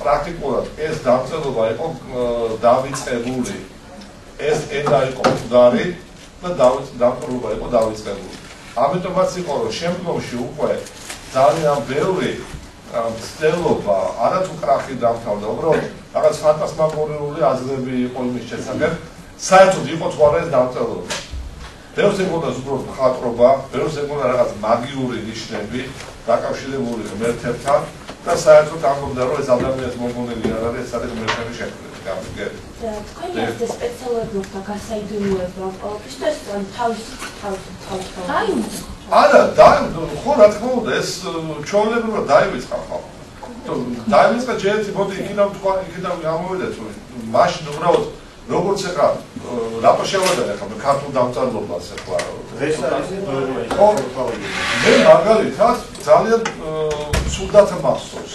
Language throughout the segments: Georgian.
პრაქტიკულად ეს დამწერლობა იყო დავიწყებული. ეს ენა იყო მკვდარი და დამწერლობა იყო დავიწყებული. ამიტომაც იყო რომ შემდგომში უკვე ძალიან ბევრი მცდელობა არათუ კრახი დამთავრდა, უბრალოდ რაღაც ფანტასმაგორიული აზრები იყო იმის შესახებ, საერთოდ იყო თუ არა ეს დამწერლობა. ბევრს ეგონა უბრალოდ მხატვრობა, ბევრს ეგონა რაღაც მაგიური ნიშნები დაკავშირებული ღმერთებთან და საერთოდ ამბობდა რომ ეს ადამიანის მომგონელი არ არის, ეს არის ღმერთების შექმნილი. თქვენი ეს სპეციალურობა გასაიდუმლოება ყოველთვის თავის არა, ხო რა თქმა უნდა ეს ჩვეულებრივად დაივიწყა ხო. დაივიწყა ჯერჯერობით მოდი იქიდან თქვა, იქიდან გამოვიდეთ მაშინ უბრალოდ როგორც ეხა რატო შევადარე ხომ ქართულ დამწერლობას ეხლა ეს არის მე მაგალითად ძალიან სულდათ მახსოვს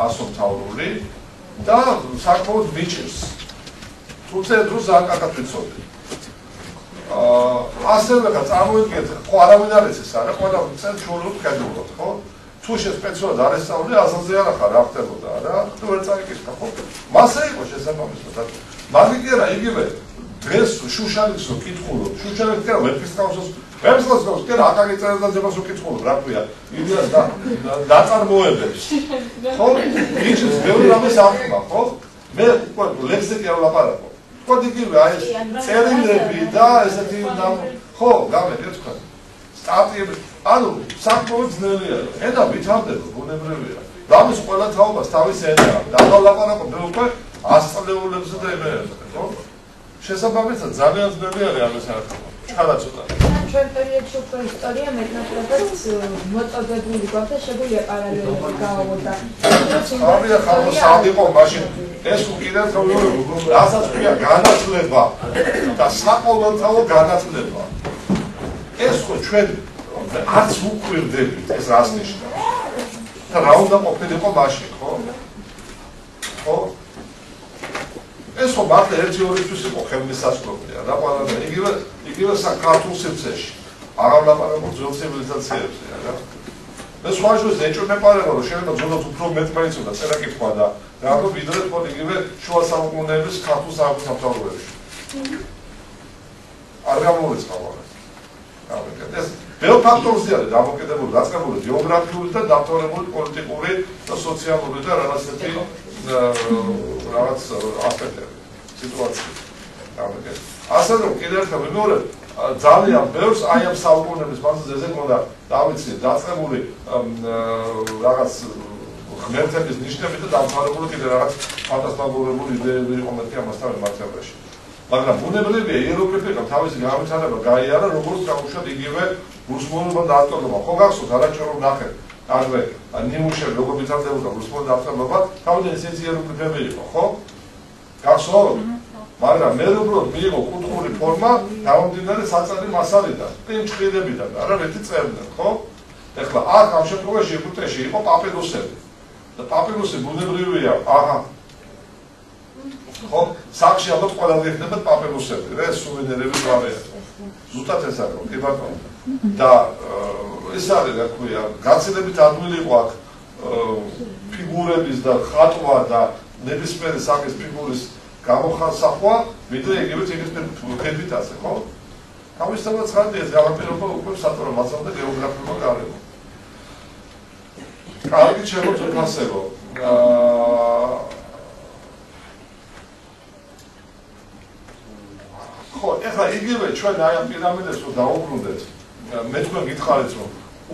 ასომთავრული და საკმაოდ მიჭირს თუმცა დროს აკაკად ვიცოდი ასევე რა წარმოიდგინეთ ხო არავინ არ ეს არა ყველა წელს შუალოდ გადავდოთ ხო თუ სპეციალურად არ ესწავლე აზრზე არ ახარ რა ხდებოდა რა თუ ვერ წაიკითხა ხო მასე იყო შესაბამისად მაგ კი არა იგივე დღეს შუშალის რო კითხულობ შუშალის კი არა ვებსკაუსს კი არა აკაკი წერდა ძებას რო კითხულობ რა ქვია იდეას დაწარმოებებს ხო ის ბევრი რამეს აღქმა ხო მე უკვე ლექსიკი არ ვლაპარაკო ხო იგივე აი წერილები და ესეთი ხო გამეკეთ თქვა სტატიები ანუ საკმაოდ ძნელია ენა ვითარდება ბუნებრივია რამის ყველა თაობას თავის ენაა და ლაპარაკობ მე უკვე ასწავლებლებზე და იმერებზე ხო შესაბამისად ძალიან ძნელი არის ამის არქვა ჩქარა ცოტა ჩვენ პერიოდში უფრო ისტორია მეტნაკლებად მოწოდებული გვაქვს და შეგვიძლია პარალელები გავავოთ და ამია ხალხო საერთო მაშინ ეს უკიდეთ რომ რასაც ქვია განათლება და საყოველთაო განათლება ეს ხო ჩვენ არც უყვირდებით ეს რას ნიშნავს და რა უნდა ყოფილიყო მაშინ ხო ხო ეს ხო მართლა ერთი ორისთვის იყო ხელმისაწვდომია რა ყველა იგივე საქართველოს სივრცეში აღარ ლაპარაკობ ძველ ცივილიზაციებზე რა მე სხვა შორის ეჭვმეპარება რომ შეიძლება ზოგადად უფრო მეტმა იცოდა წერა-კითხვა და რა ვიდრე თქო იგივე შუა საუკუნეების ქართულ სამთავროებში არ გამოვიწყავ ეს ბევრ ფაქტორზე არის დამოკიდებული დაწყებული გეოგრაფიული და დამთავრებული პოლიტიკური და სოციალური და რაღაცეთი რაღაც ასპექტები სიტუაცია გამიგეთ ასე რომ კიდევ ერთხელ ვიმეორებ ძალიან ბევრს აი ამ საუკუნეების მანძილზე ესე მქონდა დავიცი დაწყებული რაღაც ღმერთების ნიშნები და დამთავრებული კიდევ რაღაც ფანტასმაგორებული იდეები იყო მეთქი ამასთან მიმართებაში მაგრამ ბუნებრივია იეროგრაფია თავისი განვითარება გაიარა როგორც გამოუშვათ იგივე რუსულობა და ავტორობა ხო გახსოვთ არაჩვეულ რომ ნახეთ აგრე ნიმუშები როგორ ვითარდებოდა რუსულობა და ავტორობა თავიდან ეს იეროგრაფები იყო ხო გახსოვთ მაგრამ მე უბრალოდ მიიღო კუთხური ფორმა გამომდინარე საწადი მასალიდან პინჩხილებიდან არა მეტი წერდნენ ხო ეხლა აქ ამ შემთხვევაში ეგვიპტეში იყო პაპირუსები და პაპირუსი ბუნებრივია აჰა ხო სახში ალბათ ყველანი ეხება პაპირუსები რა სუვენირების ვარია ზუსტად ეს არის კი ბატონო და ეს არის რა ქვია გაცილებით ადვილი იყო აქ ფიგურების და ხატვა და ნებისმიერი სახის ფიგურის გამოხასახვა ვიდრე იგივე ციგნის ფერფით ასე ხო თავისთავად ცხადია ეს გავაპირობა უკვე საწყო მასალა და გეოგრაფიული გარემო კარგი შემოწმება ასეო ხო ეხლა იგივე ჩვენ აი ამ პირამიდებს რომ დაუბრუნდეთ მე თქვენ გითხარით რომ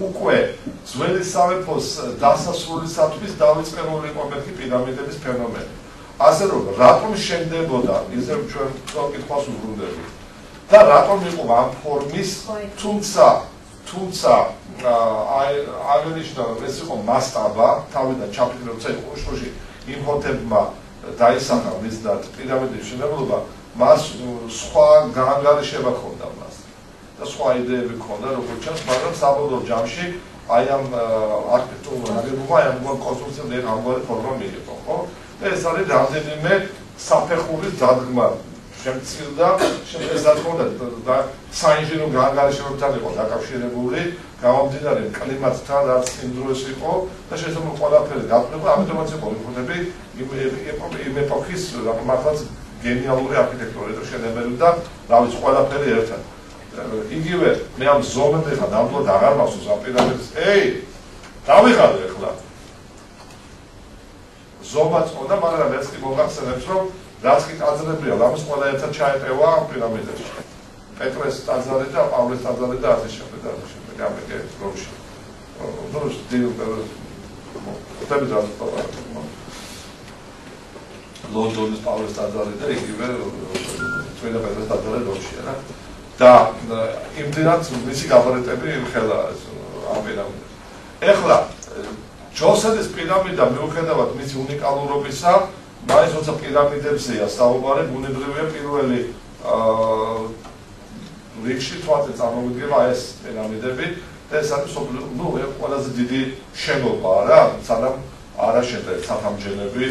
უკვე ძველი სამეფოს დასასრულისათვის დავიწყებული იყო მეთქი პირამიდების ფენომენი ასე რომ რატომ შენდებოდა ისე ჩვენ კითხავს უბრუნდებით და რატომ იყო ამ ფორმის თუმცა აი აღნიშნა ეს იყო მასტაბა თავიდან ჩაფიქრება როცა იყო უშუში იმჰოტებმა დაისახა მისდათ პირამიდის შენებლობა მას სხვა გაანგარიშება ჰქონდა მას და სხვა იდეები ჰქონდა როგორც ჩანს მაგრამ საბოლოო ჯამში აი ამ არქიტექტურულ ნაგებობა აი ამ კონსტრუქციამ ამგვარი ფორმა მიიღო ხო ეს არის რამდენიმე საფეხურის დადგმა შემცირდა ეს რა თქმა უნდა და საინჟინრო განგარიშებებთან იყო დაკავშირებული გამომდინარე კლიმატთან რაც იმ დროს იყო და შესაძლოა ყველაფერი გაფრთხილება ამიტომაც იყო ვიხდები იმ ეპოქის მართლაც გენიალური არქიტექტურა და შენებელი და რა ვიცი ყველაფერი ერთად იგივე მე ამ ზომები ხა ნამდვილად აღარ მახსოვს ამ პირამიდის დავიღალე ახლა ზომაც ყოდა მაგრამ ეს კი მოგახსენებს რომ რაც კი ტაძრებია ამას ყველა ერთად ჩაეტევა ამ პირამიდაში პეტრეს ტაძარი და პავლეს ტაძარი და ასე შემდეგ ამერიკე როში ნუ ლონდონის პავლეს ტაძარი და იგივე წმინდა პეტრეს ტაძარი როშია რა და იმდენად მისი გაბარეტები ხელა ამ პირამიდას ეხლა ჯოსენის პირამიდა მიუხედავად მისი უნიკალურობისა მაინც როცა პირამიდებზეა საუბარი ბუნებრივია პირველი რიგში თვალზე წარმოვიდგება ეს პირამიდები და ეს არის ნუ ყველაზე დიდი შენობა რა სანამ არა შეძლებს საფამჯენები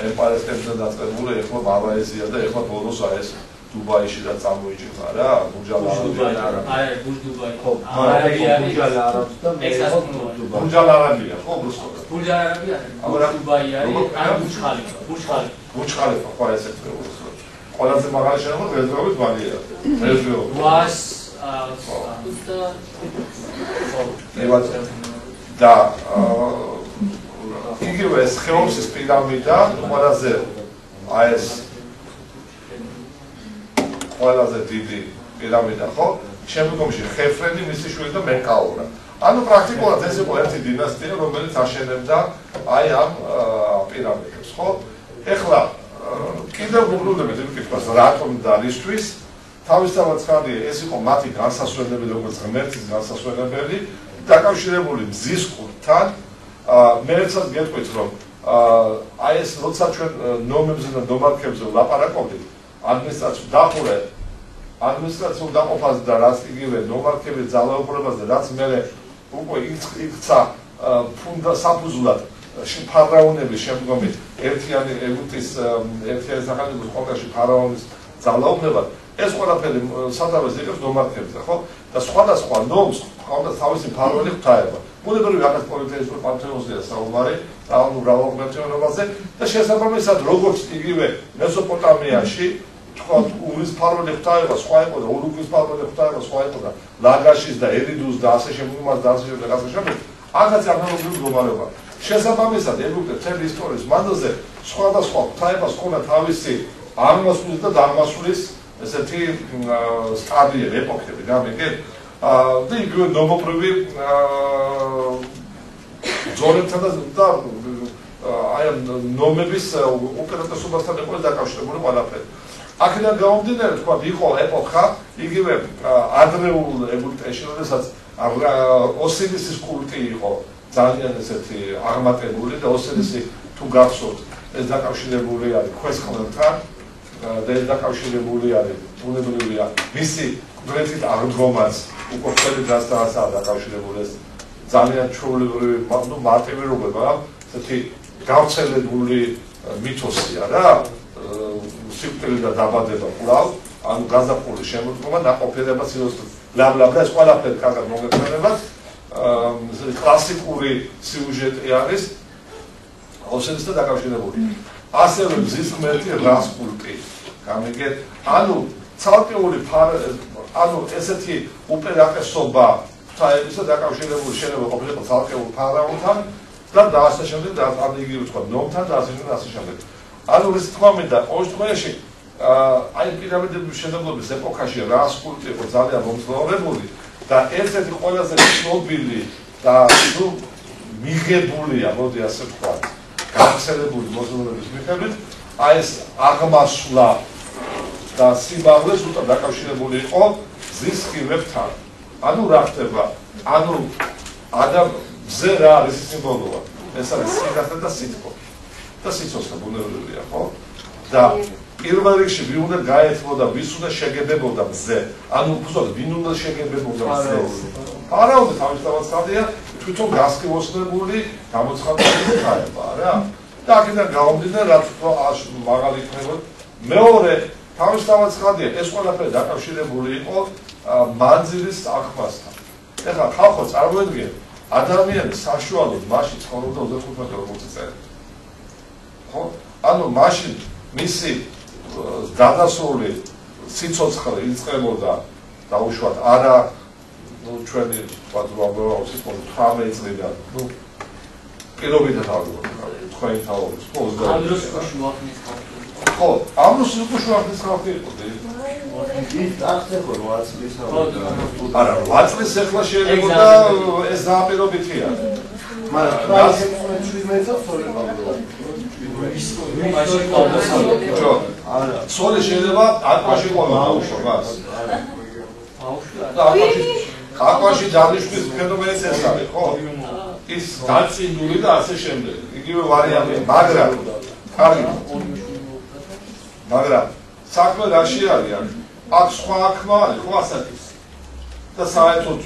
ემპაირის ტემპზე დაწყებული ეხლა მალაიზია და ეხლა ბოლოს ეს დუბაიში და წამოიჭრა რა ბურჯ-ალ-არაბია ხო ბრუსკოა ბურჯ-ალ-არაბია დუბაი არის ბურჯ-ხალიფა ხო ესე ყველაზე მაღალი შენობა დღესდღეობით ბალია და იგივე ეს ხეობის პირამიდა ყველაზე ეს ყველაზე დიდი პირამიდა ხო? შემდგომში ხეფრენი მისი შვილი და მეკაურა. ანუ პრაქტიკულად ეს იყო ერთი დინასტია, რომელიც აშენებდა აი ამ პირამიდებს, ხო? ეხლა კიდევ უბრუნდებით იმ კითხვას, რატომ და რისთვის? თავისთავად ხარია ეს იყო მათი განსასვენებელი, როგორც ღმერთის განსასვენებელი, დაკავშირებული მზის ყურთან. მე ერთად გეტყვით, რომ აი ეს როცა ჩვენ ნომებზე და დომარქებზე ვლაპარაკობდით ადმინისტრაციულ დაყოფას და რაც იგივე ნომარქების ძალაუფლებას და რაც მე უკვე იქცა საფუძვლად ფარაონების შემდგომი ერთიანი ეგვიპტის ერთიანი სახელმწიფოს ყოველში ფარაონის ძალაუფლება ეს ყველაფერი სადავეს იღებს ნომარქებზე ხო და სხვადასხვა ნომს ჰყავდა თავისი ფარაონი ღვთაება ბუნებრივი აქაც პოლიტეიზმურ პანთეონზეა საუბარი ანუ მრავალღმერთიანობაზე და შესაბამისად როგორც იგივე მესოპოტამიაში თქვა ურის ფარაონი ღვთაება სხვა იყო და ურუქის ფარაონი ღვთაება სხვა იყო და ლაგაშის და ერიდუს და ასე შემდგომად და ასე შემდეგ აქაც ანალოგიური მდგომარეობა შესაბამისად ეგვიპტე მთელი ისტორიის მანძილზე სხვადასხვა ღვთაებას ჰქონდა თავისი აღმასვლის და დამასვლის ესეთი სტადიები ეპოქები გამიგეთ და იგივე ნომობრივი ძონებთან და აი ამ ნომების უპირატესობასთან იყო დაკავშირებული ყველაფერი აქედან გამომდინარე თქვა იყო ეპოქა იგივე ადრეულ ეგვიპტეში როდესაც ოსირისის კულტი იყო ძალიან ესეთი აღმატებული და ოსირისი თუ გახსოვთ ეს დაკავშირებული არის ქვესკნელთან და ეს დაკავშირებული არის ბუნებრივია მისი გვერდით აღდგომაც უკვე ხელი დასაა დაკავშირებული ეს ძალიან ჩვეულებრივი მარტივირობა ესეთი გავრცელებული მითოსია რა სიკვდილი და დაბადება კვლავ ანუ გაზაფხულის შემოდგომა ნაყოფიერება სიოსტის ბლაბლაბლა ეს ყველაფერი კარგად მოგეწონება კლასიკური სიუჟეტი არის ოსირისთან დაკავშირებული ასევე მზის ღმერთი რას კულტი გამიგეთ ანუ ცალკეული ანუ ესეთი უპირატესობა ღვთაებისა დაკავშირებული შენება ყოფილიყო ცალკეულ ფარაონთან და ასე შემდეგ და ამ იგივე თქვა ნომთან და ასე შემდეგ ანუ ეს თქმა მინდა ყოველ შემთხვევაში აი პირამიდების მშენებლობის ეპოქაში რას კულტი იყო ძალიან მომძლავრებული და ერთ-ერთი ყველაზე ცნობილი და ნუ მიღებულია მოდი ასე ვთქვა გავრცელებული მოძრაობის მიხედვით აი ეს აღმასვლა და სიმაღლეს უბრალოდ დაკავშირებული იყო მზის სხივებთან. ანუ რა ხდება? ანუ ადამიანზე რა არის სიმბოლოა? ეს არის სიგარეტა და სიტყვა. და სიცოცხლე ბუნებრივია, ხო? და პირველ რიგში ვინ უნდა გაეთმოდა, ვის უნდა შეგებებოდა მზე? ანუ უბრალოდ ვინ უნდა შეგებებოდა მზე? ფარაონი თავისთავად ხალხია თვითონ გასკივოსნებული გამოცხადებული ხაება რა. და აქედან გამომდინარე რაც მაღალი იქნება მეორე თავისთავად ცხადია, ეს ყველაფერი დაკავშირებული იყო მანძილის აღქმასთან. ეხლა ხალხო წარმოედგინეთ, ადამიანი საშუალოდ მაშინ ცხოვრობდა 25-40 წელი. ხო? ანუ მაშინ მისი დადასრული სიცოცხლე იწყებოდა დაუშვათ არა ჩვენი პატრონაუს 18 წლიდან, პირობითად ავიღოთ, თქვენი თაობის ხო, ამროს უშვახნის ხალხი იყო. არა, 8 წლის ეხლა შეიძლება ეს დააპირობითია. მაგრამ სოლე შეიძლება აკვაში ყოლა დაუშვა მას. აკვაში დანიშნვის ფენომენიც ეს არის, ხო? ის დაწინული და ასე შემდეგ. იგივე ვარიანტია, მაგრამ საქმე რაში არის? აქ სხვა აღქმა არის, ხო ასაკის. და საერთოდ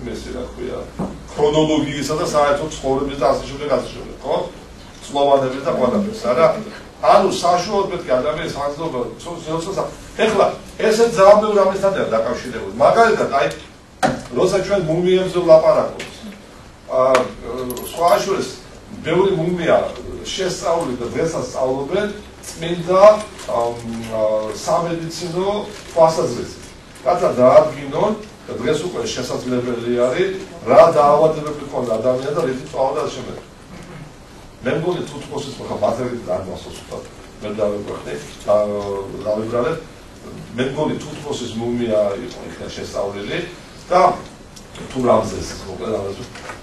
იმისი რა ქვია, ქრონოლოგიისა და საერთოდ ცხოვრების და ასე შემდეგ, ხო? სლოვანების და ყველაფერს, არა? ანუ საშუალოდ պետք ადამიანის ხანძობა, ეხლა ესე ძალიან ბევრი ამისთანაა დაკავშირებული. მაგალითად, აი, როცა ჩვენ მუმიებზე ვლაპარაკობთ, სხვა შორის ბევრი მუმია შესწავლით და დღესაც სწავლობენ წმინდა სამედიცინო თვალსაზრისით. რათა დაადგინონ და დღეს უკვე შესაძლებელი არის რა დაავადებები ქონდა ადამიანს და რითი წვავდა და შემდეგ. მე მგონი თუ თქოსის ხა ბაზარით აღმოსოს უბრალოდ მე დავიბრალებ მე მგონი თუ თქოსის მუმია იყო იქნა შესწავლილი და თუ რამზეს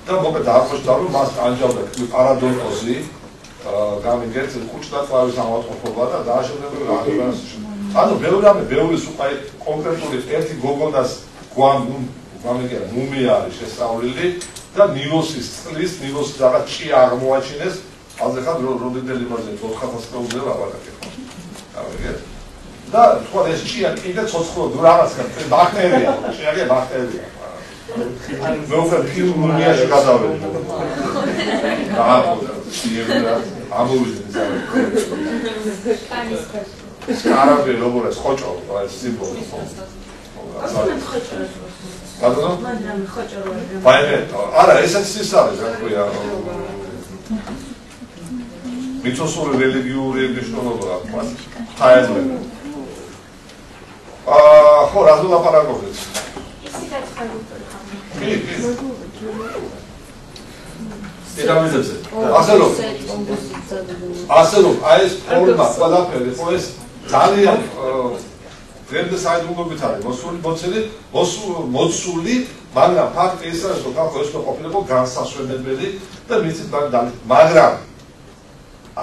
და მოკლედ დაახოჩდა რომ მას ანჯალდა პარადონტოზი გამიგეთ კუჭდა წავის ამოწყობა და დააშორებულ რაღაცას ანუ ბევრი სუყაი კონკრეტული ერთი გოგონას გამიგეთ მუმია არის შესწავლილი და ნილოსის წყლის ნილოსის რაღაც ჭია აღმოაჩინეს აზრახად როდენელი მარზე 4000 წელზე ლაპარაკი ხო გამიგეთ და თქვა ეს ჭია კიდე ცოცხლო რაღაც ბაქტერია შეიძლება ბაქტერია მე უკვე ფილმიაში გადავედი აა შეიძლება ამოვიდნენ ეს კარავე როგორც ხოჭო ეს სიმბოლო ხო არა, ესეც ის არის, რა ქვია, მითოსური რელიგიური მნიშვნელობა აქვს, ხაეძლება. ხო, რა ვლაპარაკობთ? ისი გაცხადებული ხომ? კი. ედამიზებზე. ასე რომ, აი ეს ფორმა, ყველაფერი, ხო ეს ძალიან დღემდე საიდუმლოებით არის მოსული, მაგრამ ფაქტი ის არის, რომ ხალხო ეს ყოფილიყო განსასვენებელი და მიცით მაგრამ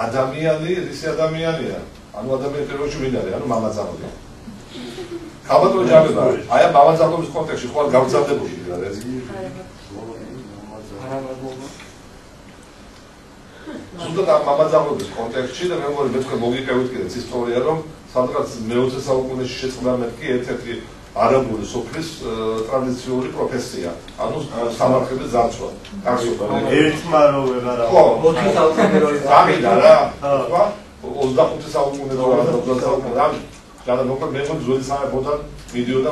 ადამიანი, ისი ადამიანია, ანუ ადამიანი პირველში ვინ არის, ანუ მამაძაღლი. ქალბატონი ჯამება, აი ამ მამაძაღლობის კონტექსტში ხვალ გავგზავნებული არის. ზუსტად ამ მამაძაღლობის კონტექსტში და მე მგონი მე თქვენ მოგიყევით კიდეც ისტორია, რომ სადღაც მე-20 საუკუნეში შეწყდა მეთქი ერთ-ერთი არაბული სოფლის ტრადიციული პროფესია, ანუ სამარხების ძარცვა. ერთმა რო ვეღარა. ხო, 20 საუკუნეში გამიდა რა. ხო, 25 საუკუნეში და 20 საუკუნეში. და მოკლედ მე მგონი ძველი სამეფოდან მიდიოდა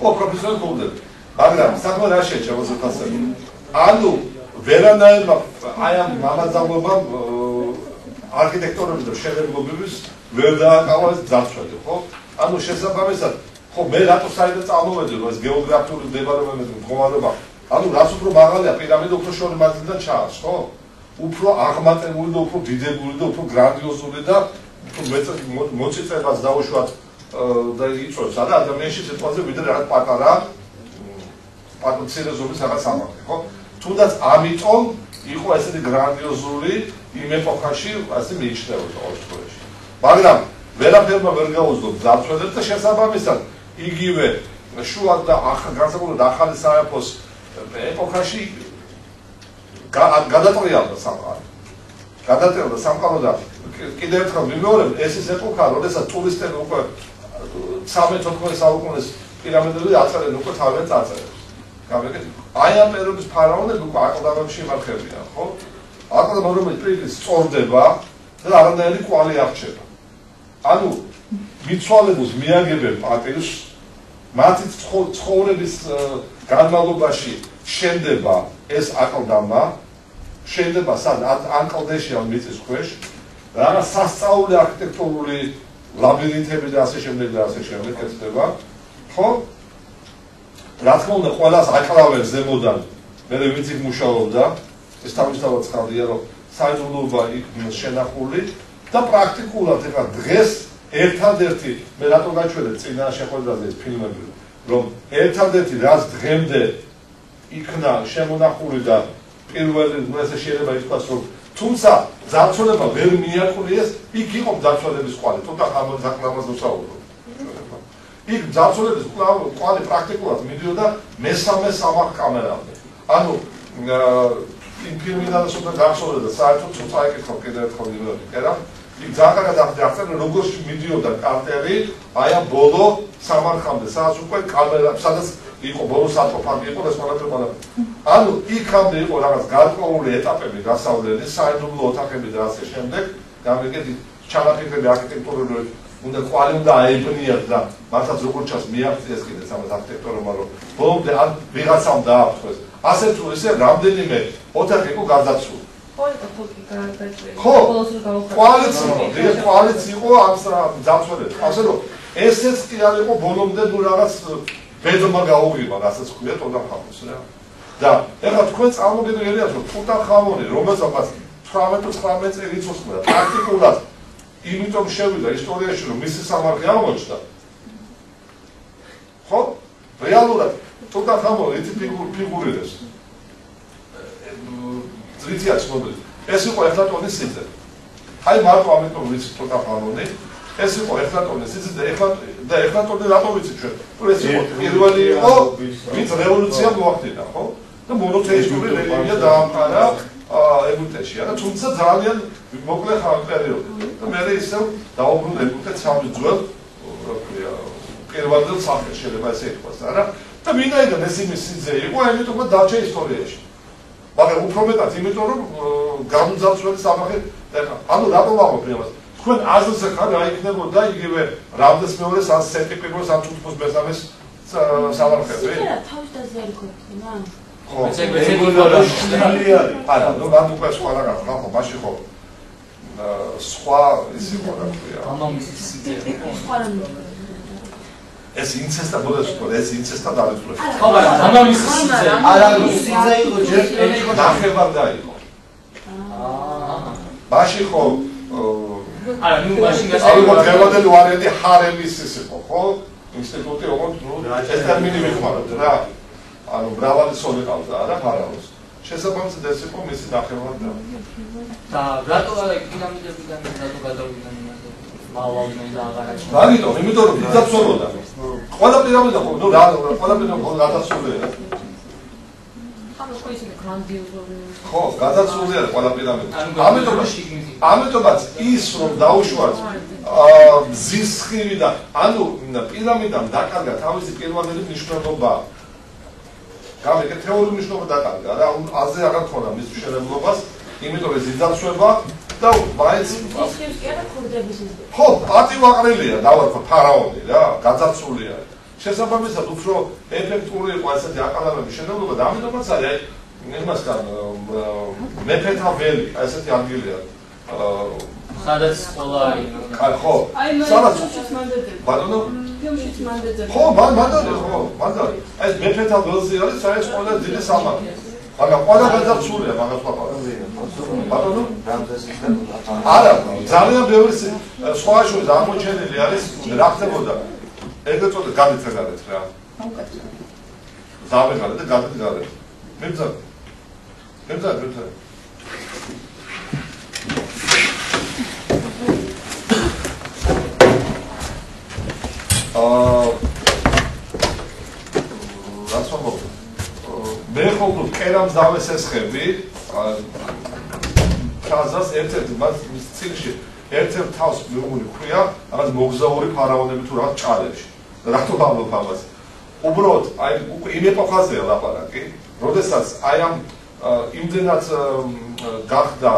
ხო, პროფესიონალი მოვდები. მაგრამ საქმე რა შეჭა 20 საუკუნეში. ანუ ვერანაირმა აი ამ მამაძაღლობამ არქიტექტურების და მშენებლობების ვერ დააკავა ეს ძარცველი, ხო? ანუ შესაბამისად, ხო მე რატო საერთოდ წამოვედი ეს გეოგრაფიული მდებარეობების მდგომარეობა? ანუ რაც უფრო მაღალია პირამიდა, უფრო შორი მათგან ჩაას, ხო? უფრო აღმატებული და უფრო დიდებული და უფრო გრანდიოზული და მოწიწებას დაუშვათ და იწვევს და ადამიანში სიტყვაზე ვიდრე რაღაც პატარა პატუცირეზობის რაღაც სამართი, ხო? თუნდაც ამიტომ იყო ესეთი გრანდიოზული იმ ეპოქაში ასე მიიჩნეოდა ყოველ შემთხვევაში. მაგრამ ვერაფერმა ვერ გაუძლო ძარცველებს და შესაბამისად იგივე შუა და განსაკუთრებით ახალი სამეფოს ეპოქაში გადატრიალდა სამყარო. გადატრიალდა სამყარო და კიდევ ერთხელ ვიმეორებ, ეს ის ეპოქაა, როდესაც ტურისტები უკვე 13-14 საუკუნის პირამიდები აწერენ უკვე თავიანთ წარწერებს. გამიგეთ? აი ამ პერიოდის ფარაონები უკვე აკლდამებში იმარხებიან, ხო? აკლდამა რომელიც პირიქით სწორდება და არანაირი კვალი აღჩება. ანუ მიცვალებულს მიაგებენ პატივს, მათი ცხოვრების განმავლობაში შენდება ეს აკლდამა, შენდება სად ანკლდეშია მიწის ქვეშ, რაღაც სასწაული არქიტექტურული ლაბირინთები და ასე შემდეგ და ასე შემდეგ ეცდება, ხო? რა თქმა უნდა, ყველას აკლავენ ზემოდან, მე ვიცი მუშაობდა, ეს თავისთავად ცხადია, რომ საერთოდ იქ შენახული და პრაქტიკულად ეხლა დღეს ერთადერთი მე რატომ გაჩვენე წინა შეხვედრაზე ეს ფილმები, რომ ერთადერთი რაც დღემდე იქნა შემონახული და პირველი ესე შეიძლება ითქვას, რომ თუმცა ძარცველება ვერ მიაკვრიეს, იქ იყო ძარცველების კვალი, თუნდაც ამაზე ვსაუბრობ. იქ ძარცველების კვალი პრაქტიკულად მიდიოდა მესამე სამარხ კამერამდე. ანუ იმ ფილმიდან სულ გახსოვდა და საერთოდ ცოტა ეკითხავ კიდევ ერთხელ ვიღებდა. იქ ძალიან გადაახტენ როგორ მიდიოდა კარტერი აი ამ ბოლო სამარხამდე, სადაც უკვე კამერა, სადაც იყო ბოლო სარკოფაგი იყო და სხვა. ანუ იქამდე იყო რაღაც გარკვეული ეტაპები გასავლელი, საერთო ოთახები და ასე შემდეგ. გამიგეთ ჩანაფიქრები არქიტექტურული უნდა კვალი უნდა აებნიათ და მართლაც როგორ ჩანს მიაღწიეს კიდეც ამას არქიტექტორებმა, რომ ბოლომდე ან ვიღაცამ დააფრთხეს. ასე თუ ისე რამდენიმე ოთახი იყო გარდაცვლილი. ხო, კვალიც იყო ამ ძარცველებს. ასე რომ ესეც კი არ იყო ბოლომდე ნუ რაღაც ბედმა გაუღიმა, რასაც ქვია ტუტანხამონს რა. და ეხლა თქვენ წარმოგიდგენიათ, რომ ტუტანხამონი, რომელსაც 18-19 წელი იცოცხლდა, პრაქტიკულად იმიტომ შევიდა ისტორიაში, რომ მისი სამარხი აღმოჩნდა. ხო? რეალურად ტუტანხამონი იცი ფიგურირებს. ძრითია ცნობილი. ეს იყო ეფლატონის სიძე. აი მარტო ამიტომ ვიცით ტუტანხამონი, ეს იყო ეფლატონის სიძე და ეფლატონი რატომ ვიცით ჩვენ? ეს იყო პირველი იყო, ვინც რევოლუცია მოახდინა, ხო? და მონოთეისტური რელიგია დაამყარა ეგვიპტეში, და თუმცა ძალიან მოკლე პერიოდი. და მე ისევ დაუბრუნდა ეგვიპტე სამი ძველ, რა ქვია, პირველად სახეს შეიძლება ესე ითქვას, არა? და ვინაიდან ეს იმის სიძე იყო, ამიტომაც დარჩა ისტორიაში. მაგრამ უფრო მეტად იმიტომ, რომ გამოძარცველი სამარხი, ანუ რატომ ვამბობ ამას? თქვენ აზრზე ხარ აიქნებოდა იგივე რამდენს მეორეს ან სენტიპიკოს ან თუთმოს მესამეს სამარხები? თავის დაზიარი ქოთქნა? ხო, არა, ნუ მან უკვე სხვა რაღაც, ხო, მაშინ ხო სხვა ის იყო რა ქვია. ეს ინცესტა მოდესტო, ეს ინცესტა დაიწურეს. ხო, მაგრამ სიძე. არა, სიძე იყო ჯერ ნახევარდა იყო. მაშინ ხო არა, ნუ მაშინ გასაგებია დღევანდელი ვარიანტი ჰარემის ის იყო, ხო? ინსტიტუტი ოღონდ ნუ ეს ტერმინი მიხმარებდა რა. ანუ მრავალი სოლი ყავდა არა ფარაონს. შესაბამისად ეს იყო მისი ნახევარდა. და რატო პირამიდებიდან რატო გადავიდა იმაზე? მალავდნენ და აღარაჩა. მაგიტომ, იმიტომ რომ დაცოლოდა. ყველა პირამიდა ხო, ნუ რა, ყველა პირამიდა გადაცულია. ანუ ხო ისინი გრანდიოზული. ხო, გადაცულია ყველა პირამიდა. ამიტომაც ის რომ დაუშვათ მზის სხივი და ანუ პირამიდამ დაკარგა თავისი პირველი მნიშვნელობა. გამიგეთ თეორიული მნიშვნელობა დაკარგა რა, აზე აღარ თქონდა მის მშენებლობას, იმიტომ რომ ზიძარცვება და მაინც ისიც კი არა ქურდების ის. ხო, პატივაყრილია, დავარქვა ფარაონი რა, გაძარცვულია. შესაბამისად უფრო ეფექტური იყო ასეთი აყალავების მშენებლობა და ამიტომაც არის აი იმასთან მეფეთა ველი, ასეთი ადგილია. სადაც ყველა არის. ხო. სადაც მანდადება. ბატონო ფილმშიც მანდადება. ხო, მანდადება, ხო, მანდადება. ეს მეფეთა ველზე არის, ეს ყველა დიდი სამარხი. მაგრამ ყველა გადაცულია მაგას ვაპარაკობ. ბატონო? არა, ძალიან ბევრი სხვა შორის აღმოჩენილი არის, რა ხდებოდა. ეგრეთ წოდეთ გადიწეგარეთ რა. დავეღალე და გადადგარეთ. მებძალ. რაც ვამბობ, მე ხოლმე კერამს დავესესხები, ფრაზას ერთ-ერთი მას წიგნში ერთ-ერთ თავს მიღული ქვია, რაღაც მოგზაური ფარაონები თუ რაღაც ჭალებში. რატო ვამბობ ამას? უბრალოდ, აი უკვე იმ ეპოქაზეა ლაპარაკი, როდესაც აი ამ იმდენად გახდა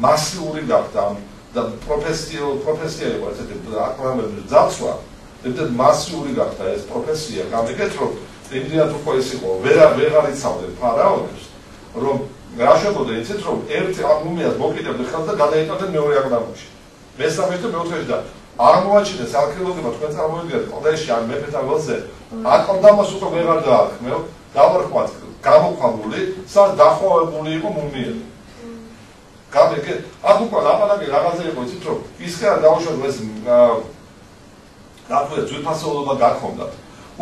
მასიური გახდა და პროფესია იყო ესეთი აკრამების ძაცვა, ერთად მასიური გახდა ეს პროფესია, გამიგეთ რომ იმდენად უკვე ის იყო, ვეღარ იცავდნენ ფარაონებს, რომ რა შეგვიძლია იცით რომ ერთი მუმიას მოკიდებდნენ ხელს და გადაიტანდნენ მეორე აკლდამაში. მესამე და მეოთხეში და აღმოაჩინეს არქეოლოგებმა თქვენ წარმოვიდგინეთ ყოდეში ან მეფეთა ველზე აკლდამას უკვე ვეღარ დააქმნელ, დავარქვათ გამოქვაბული, სადაც დახოვებული იყო მუმიები. გამიგეთ, აქ უკვე ლაპარაკი რაღაცა იყო იცით რომ ის ხარ დაუშვათ ეს რა თქმა უნდა ძვირფასეულობა გაქონდათ.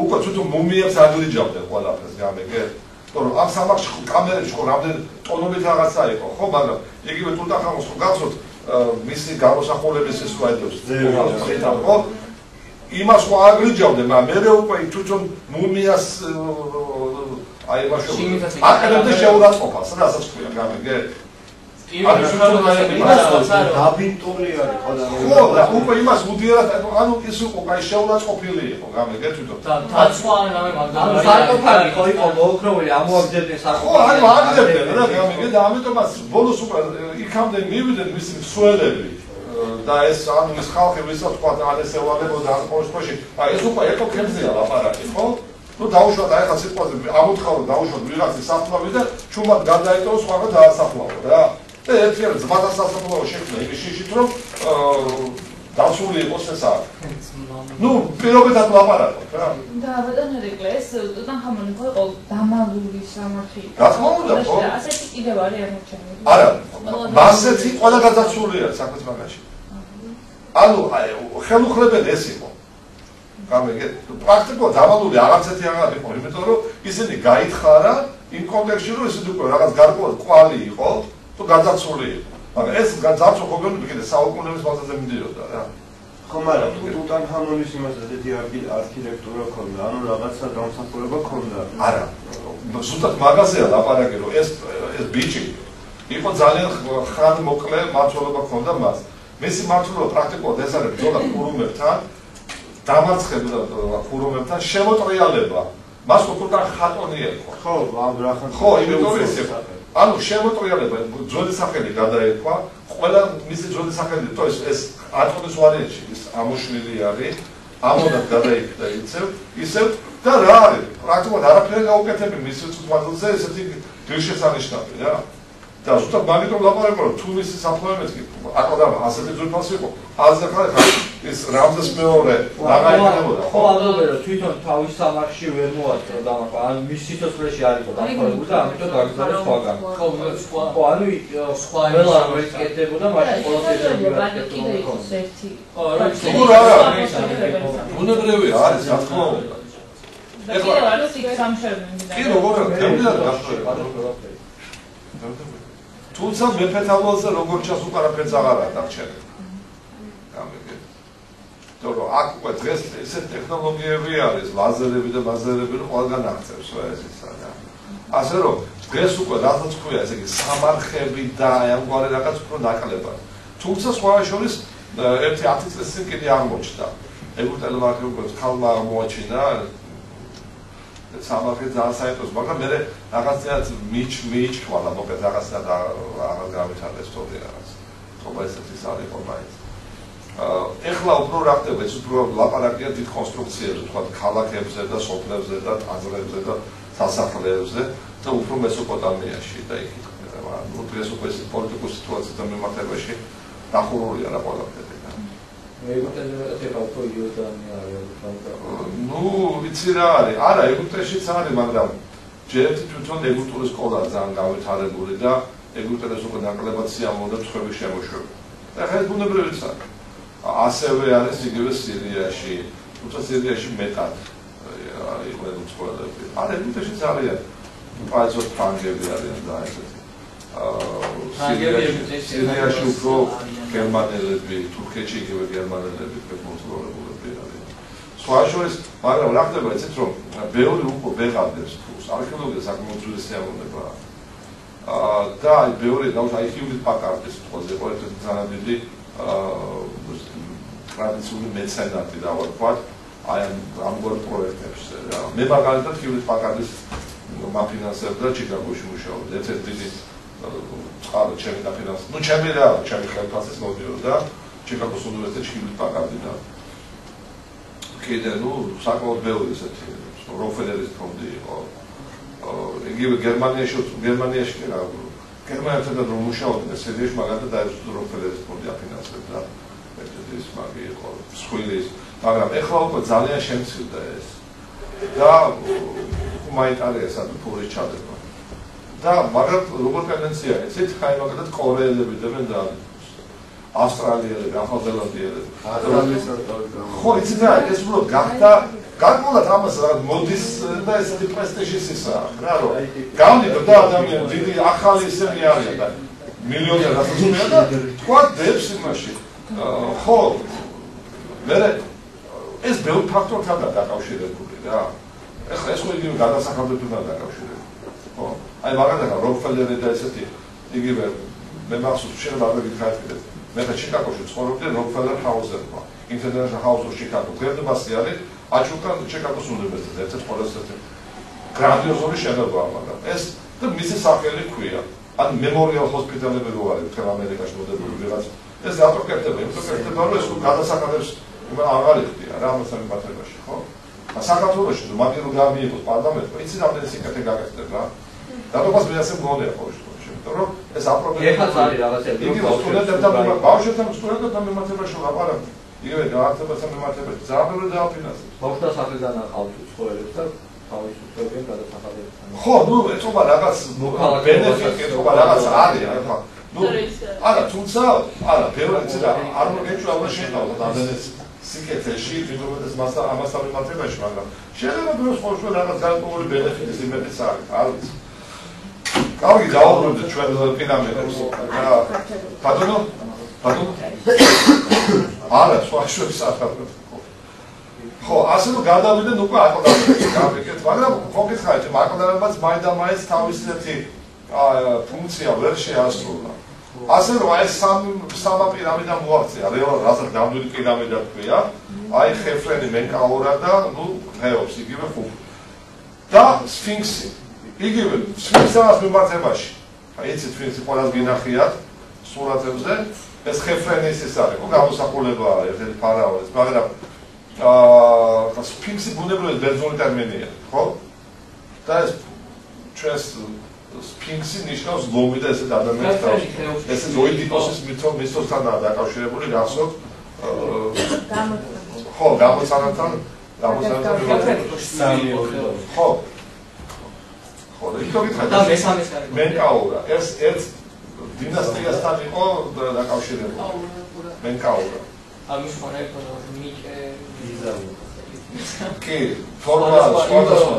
უკვე თვითონ მუმიებს აგრიჯავდნენ ყველაფერს გამიგეთ. რომ ამ სამახში კამერებში ხო რამდენი ტონობით რაღაცა იყო, ხო, მაგრამ იგივე ტუტანხამონს ხო გახსოვთ მისი გამოსახულების ეს სლაიდებს ხო იმას ხო აგრიჯავდნენ, მაგრამ მე უკვე თვითონ მუმიას აი მაშინ აკრებდა შეურაცხყოფას, რასაც ქვია, გამიგეთ? დაბინტული არის ყველა ხო, და უკვე იმას უდიერად, ანუ ის უკვე კაი შეურაცხყოფილი იყო, გამიგეთ თვითონ. დაცვა რამე მაგდალაი. ანუ სარკოფაგი ხო იყო მოოქროვილი, ამოაგდებდნენ სარკოფაგი. ხო, ანუ აგდებდნენ რა, გამიგეთ და ამიტომაც ბოლოს უკვე იქამდე მივიდნენ მისი მსვლელები. და ეს ანუ ის ხალხი ვისაც თქვა ან ეს ევალებოდა ან ყოველში, აი ეს უკვე ეკოქემზეა ლაპარაკი, ხო? ну დაუშვათ აი ხა სიტყვაზე ამოთხარო დაუშვათ ვიღაცის საფლავი და ჩუმად გადაიტოვოს სხვაგან დაასაფლავო რა. და ერთიანი ზბათა სასაფლაო შექმნა იმის შიშით რომ დაცული იყოს ეს აქ. ну პირობითად ლაპარაკობ რა. და ბატონო რეკლეს ტუტანხამონი ხო იყო დამალული სამართი. რა თქმა უნდა ხო? ასეთი კიდევ არის აღმოჩენილი. არა, მასეთი ყველა გადაცულია საქმის მაგაში. ანუ ხელუხლებელი ეს იყო. გამიგეთ, პრაქტიკულად დამალული აღარცეთი აღარ იყო, იმიტომ რომ ისინი გაითხარა იმ კონტექსტში რომ ისინი უკვე რაღაც გარკვეულ კვალი იყო თუ გადაცული იყო. მაგრამ ეს გადაცვა ხომ მიგეთ საუკუნეების მანძილზე მიდიოდა რა. ხო, მაგრამ ტუტანხამონის იმას ესეთი არქიტექტურა ქონდა, ანუ რაღაცა დამსახურება ქონდა. არა, ზუსტად მაგაზეა ლაპარაკი რომ ეს ბიჭი იყო ძალიან ხანმოკლე მმართველობა ქონდა მას. მისი მმართველობა პრაქტიკულად ეს არის ბრძოლა ქურუმებთან, დამარცხება ქურუმებთან, შემოტრიალება. მას თვითონ ხატონი ერქვა. ხო, რახან. ხო, იმიტომ ეს იყო. ანუ შემოტრიალება ძველი სახელი გადაერქვა, ყველა მისი ძველი სახელი თუ ეს ატონის ვარიანტში ის ამოშლილი არის, ამონად გადაიქცა ისევ და რა არის? პრაქტიკულად არაფერი გაუკეთებია მის მანძილზე ესეთი ღირსშესანიშნავი რა. და ზუსტად მაგიტომ ლაპარაკობ რომ თუ მისი საფლავებიც კი აკადემია ასეთი ძვირფასი იყო, ასე ხარ ის რამზეს მეორე აღაიყენებოდა. ხო, ამბობენ რომ თვითონ თავის სამარხში ვერ მოაწრო დამახვა, ანუ მის სიცოცხლეში არ იყო დამხმარებული და ამიტომ დაგზავნა სხვაგან. ხო, სხვა. ხო, ანუ სხვა ყველა რომელიც კეთდებოდა, მაშინ ყველაფერზე კიდე იყოს ერთი. ხო, რა ის ბუნებრივია არის, რა თქმა უნდა. და კიდევ არის იქ სამშობლოები. კი, როგორ გემდიან გახდება. თუმცა მეფეთა ველზე როგორ ჩას უკარაფერს აღარა დარჩენილი. გამიგეთ. თორემ აქ უკვე დღეს ესეთ ტექნოლოგიები არის, ლაზერები და მაზერები რომ ყველგან აღწევს ეს ისა და. ასე რომ დღეს უკვე რაღაც ქვია, ესე იგი სამარხები და ამგვარი რაღაც უფრო ნაკლებად. თუმცა სხვა შორის ერთი 10 წლის წინ კიდე აღმოჩნდა. ეგვიპტელებმა უკვე ხალმა აღმოაჩინა სამარხი ძალიან საინტერესო, მაგრამ მე რაღაცნაირად მიიჩქვალა, მოკლედ რაღაცნაირად აღარ გავითარდა ისტორია რაღაც. თქო ესეც ის არის მაინც. ეხლა უფრო რა ხდება, ეს უფრო ლაპარაკია დიდ კონსტრუქციებზე, თქვა ქალაქებზე და სოფლებზე და ტაძრებზე და სასახლეებზე და უფრო მესოპოტამიაში და იქ. ანუ დღეს უკვე ეს პოლიტიკური სიტუაციათან მიმართებაში დახურულია რა ყველაფერი. ну, ვიცი რა არის. არა, ეგვიპტეშიც არის, მაგრამ ჯერ თვითონ ეგვიპტური სკოლა ძალიან გავითარებული და ეგვიპტეს უკვე ნაკლებად სიამოვნებდა თხრების შემოშვება. ეხლა ეს ბუნებრივიც არის. ასევე არის იგივე სირიაში, თუმცა სირიაში მეტად იყვნენ უცხოელები. არა, ეგვიპტეშიც არიან. პაიზოთ ფრანგები არიან და ესეთი. სირიაში უფრო გერმანელები, თურქეთში იგივე გერმანელები მოცხოვრებულები არიან. სხვა შორის, მაგრამ რა ხდება იცით რომ ბევრი უკვე ვეღარდებს ფულს, არქეოლოგია საკმაოდ ძველი სიამოვნებაა. და აი ბევრი აი ჰიულით პაკარდის ყველაზე იყო ერთ-ერთი ძალიან დიდი ტრადიციული მეცენატი და ვთქვათ, აი ამგვარ პროექტებზე რა. მე მაგალითად ჰიულით პაკარდის მაფინანსებდა ჩიკაგოში მუშაობდი. ერთ-ერთი დიდი წყარო ჩემი დაფინანსება. ნუ ჩემი რა, ჩემი ხელფასის მოდიოდა ჩიკაგოს უნივერსიტეტში ვიპაკარდი და კიდე ნუ საკმაოდ ბევრი ესეთი როკფელერის ფონდი იყო. იგივე გერმანიაში კი რა გერმანიასთან რომ მუშაობდნენ სერიაში მაგალითად დაიწყო როკფელერის ფონდი აფინანსებდა ეს მაგი იყო სკოლის მაგრამ ეხლა უკვე ძალიან შემცირდა ეს და ჰუმანიტარია სადაც ფურის ჩადება და მაგრამ როგორ ტენდენცია ეცით ხაი მაგალითად კორეელები დებენ და ავსტრალიელები ახალზელანდიელები ხო იცით რა ეს უბრალოდ გახდა გარკვეულად ამას რაღაც მოდის და ესეთი პრესტიჟის ისა რა რომ გამდიდო და ადამიანი დიდი ახალი ისინი არიან და მილიონერი რაღაცა და თქვა დებს იმაში ხო მე ეს ბევრ ფაქტორთან დაკავშირებული რა ეხლა ეს ხო იგივე გადასახადებთან დაკავშირებული ხო აი მაგალითად როკფელერი და ესეთი იგივე მე მახსოვს შეიძლება არ მეკითხეთ მე და ჩიკაგოში ცხოვრობდი როკფელერ ჰაუსერმა ინტერნაშნალ ჰაუს ოფ ჩიკაგო გერდმასი არის აჩუკან ჩიკაგოს უნივერსიტეტი ერთ-ერთი ყველაზე გრანდიოზული შენობაა მაგრამ ეს და მისი სახელი ქვია ან მემორიალ ჰოსპიტალები რო არის მთელ ამერიკაში მოდებული ვიღაც ეს გაკეთდება იმიტომ რომ ეს გადასახადებს აღარ იხდია რა ამასთან მიმართებაში ხო საქართველოში მაგ რო გამიიღოს პარლამენტმა იცი რამდენი სიკეთე გაკეთდება და როგორც მე ასე მგონია ყოველ შემთხვევაში იმიტომ რომ ეს აპრობლემაა ეხლა არის რაღაცები იგი სტუდენტებთან ბავშვებთან სტუდენტებთან მიმართებაში ლაპარაკი იგივე გაართებასთან მიმართებაში ძალიან ბევრი დააფინანსებს ბავშვთა სახელიდან აყავთ უცხოელებს და თავისუფლებიან გადასახადებებთან ხო ნუ ეთქობა რაღაც ბენეფიტი ეთქობა რაღაც არის ახლა ნუ არა თუმცა არა ბევრი იცი რა არ მოგეჩვენა უნდა შეგავდეთ ამდენს სიკეთეში ვიდრე ამასთან მიმართებაში მაგრამ შეიძლება ბევრს ყოველშვენ რაღაც გარკვეული ბენეფიტის იმედიც არის კარგი დავუბრუნდეთ ჩვენ პირამიდებს რა ბატონო არა სხვა შეფასებად ხო ასე რომ გადავიდეთ უკვე აკლდამებში გავიგეთ მაგრამ კონკრეტულად აკლდამებაც მაინდამაინც თავისი ფუნქცია ვერ შეასრულა ასე რომ აი სამა პირამიდა მოაღწია რეალურად რასაც გამდვილი პირამიდა ქვია აი ხეფრენი მენკაურა და ნუ ღეობს იგივე ხუთი და სფინქსი იგივე სფინქსის მიმართებაში აი იცით სფინქსი ყველას გინახიათ სურათებზე ეს ხეფრენის ის არის ხო გამოსახულებაა ერთ-ერთი ფარაონის მაგრამ სფინქსი ბუნებრივად ბერძნული ტერმინია ხო და ეს ჩვენს სფინქსი ნიშნავს ლომი და ესეთ ადამიანს თავს ეს ოიდიპოსის მითოსთანაა დაკავშირებული გახსოვთ ხო გამოცანათთან ხო ხო და ითქვა მენკაურა ეს ერთ დინასტიასთან იყო დაკავშირებული მენკაურა ამის ხონერქო მიკე იზავი კი ფორმა სხვადასხვა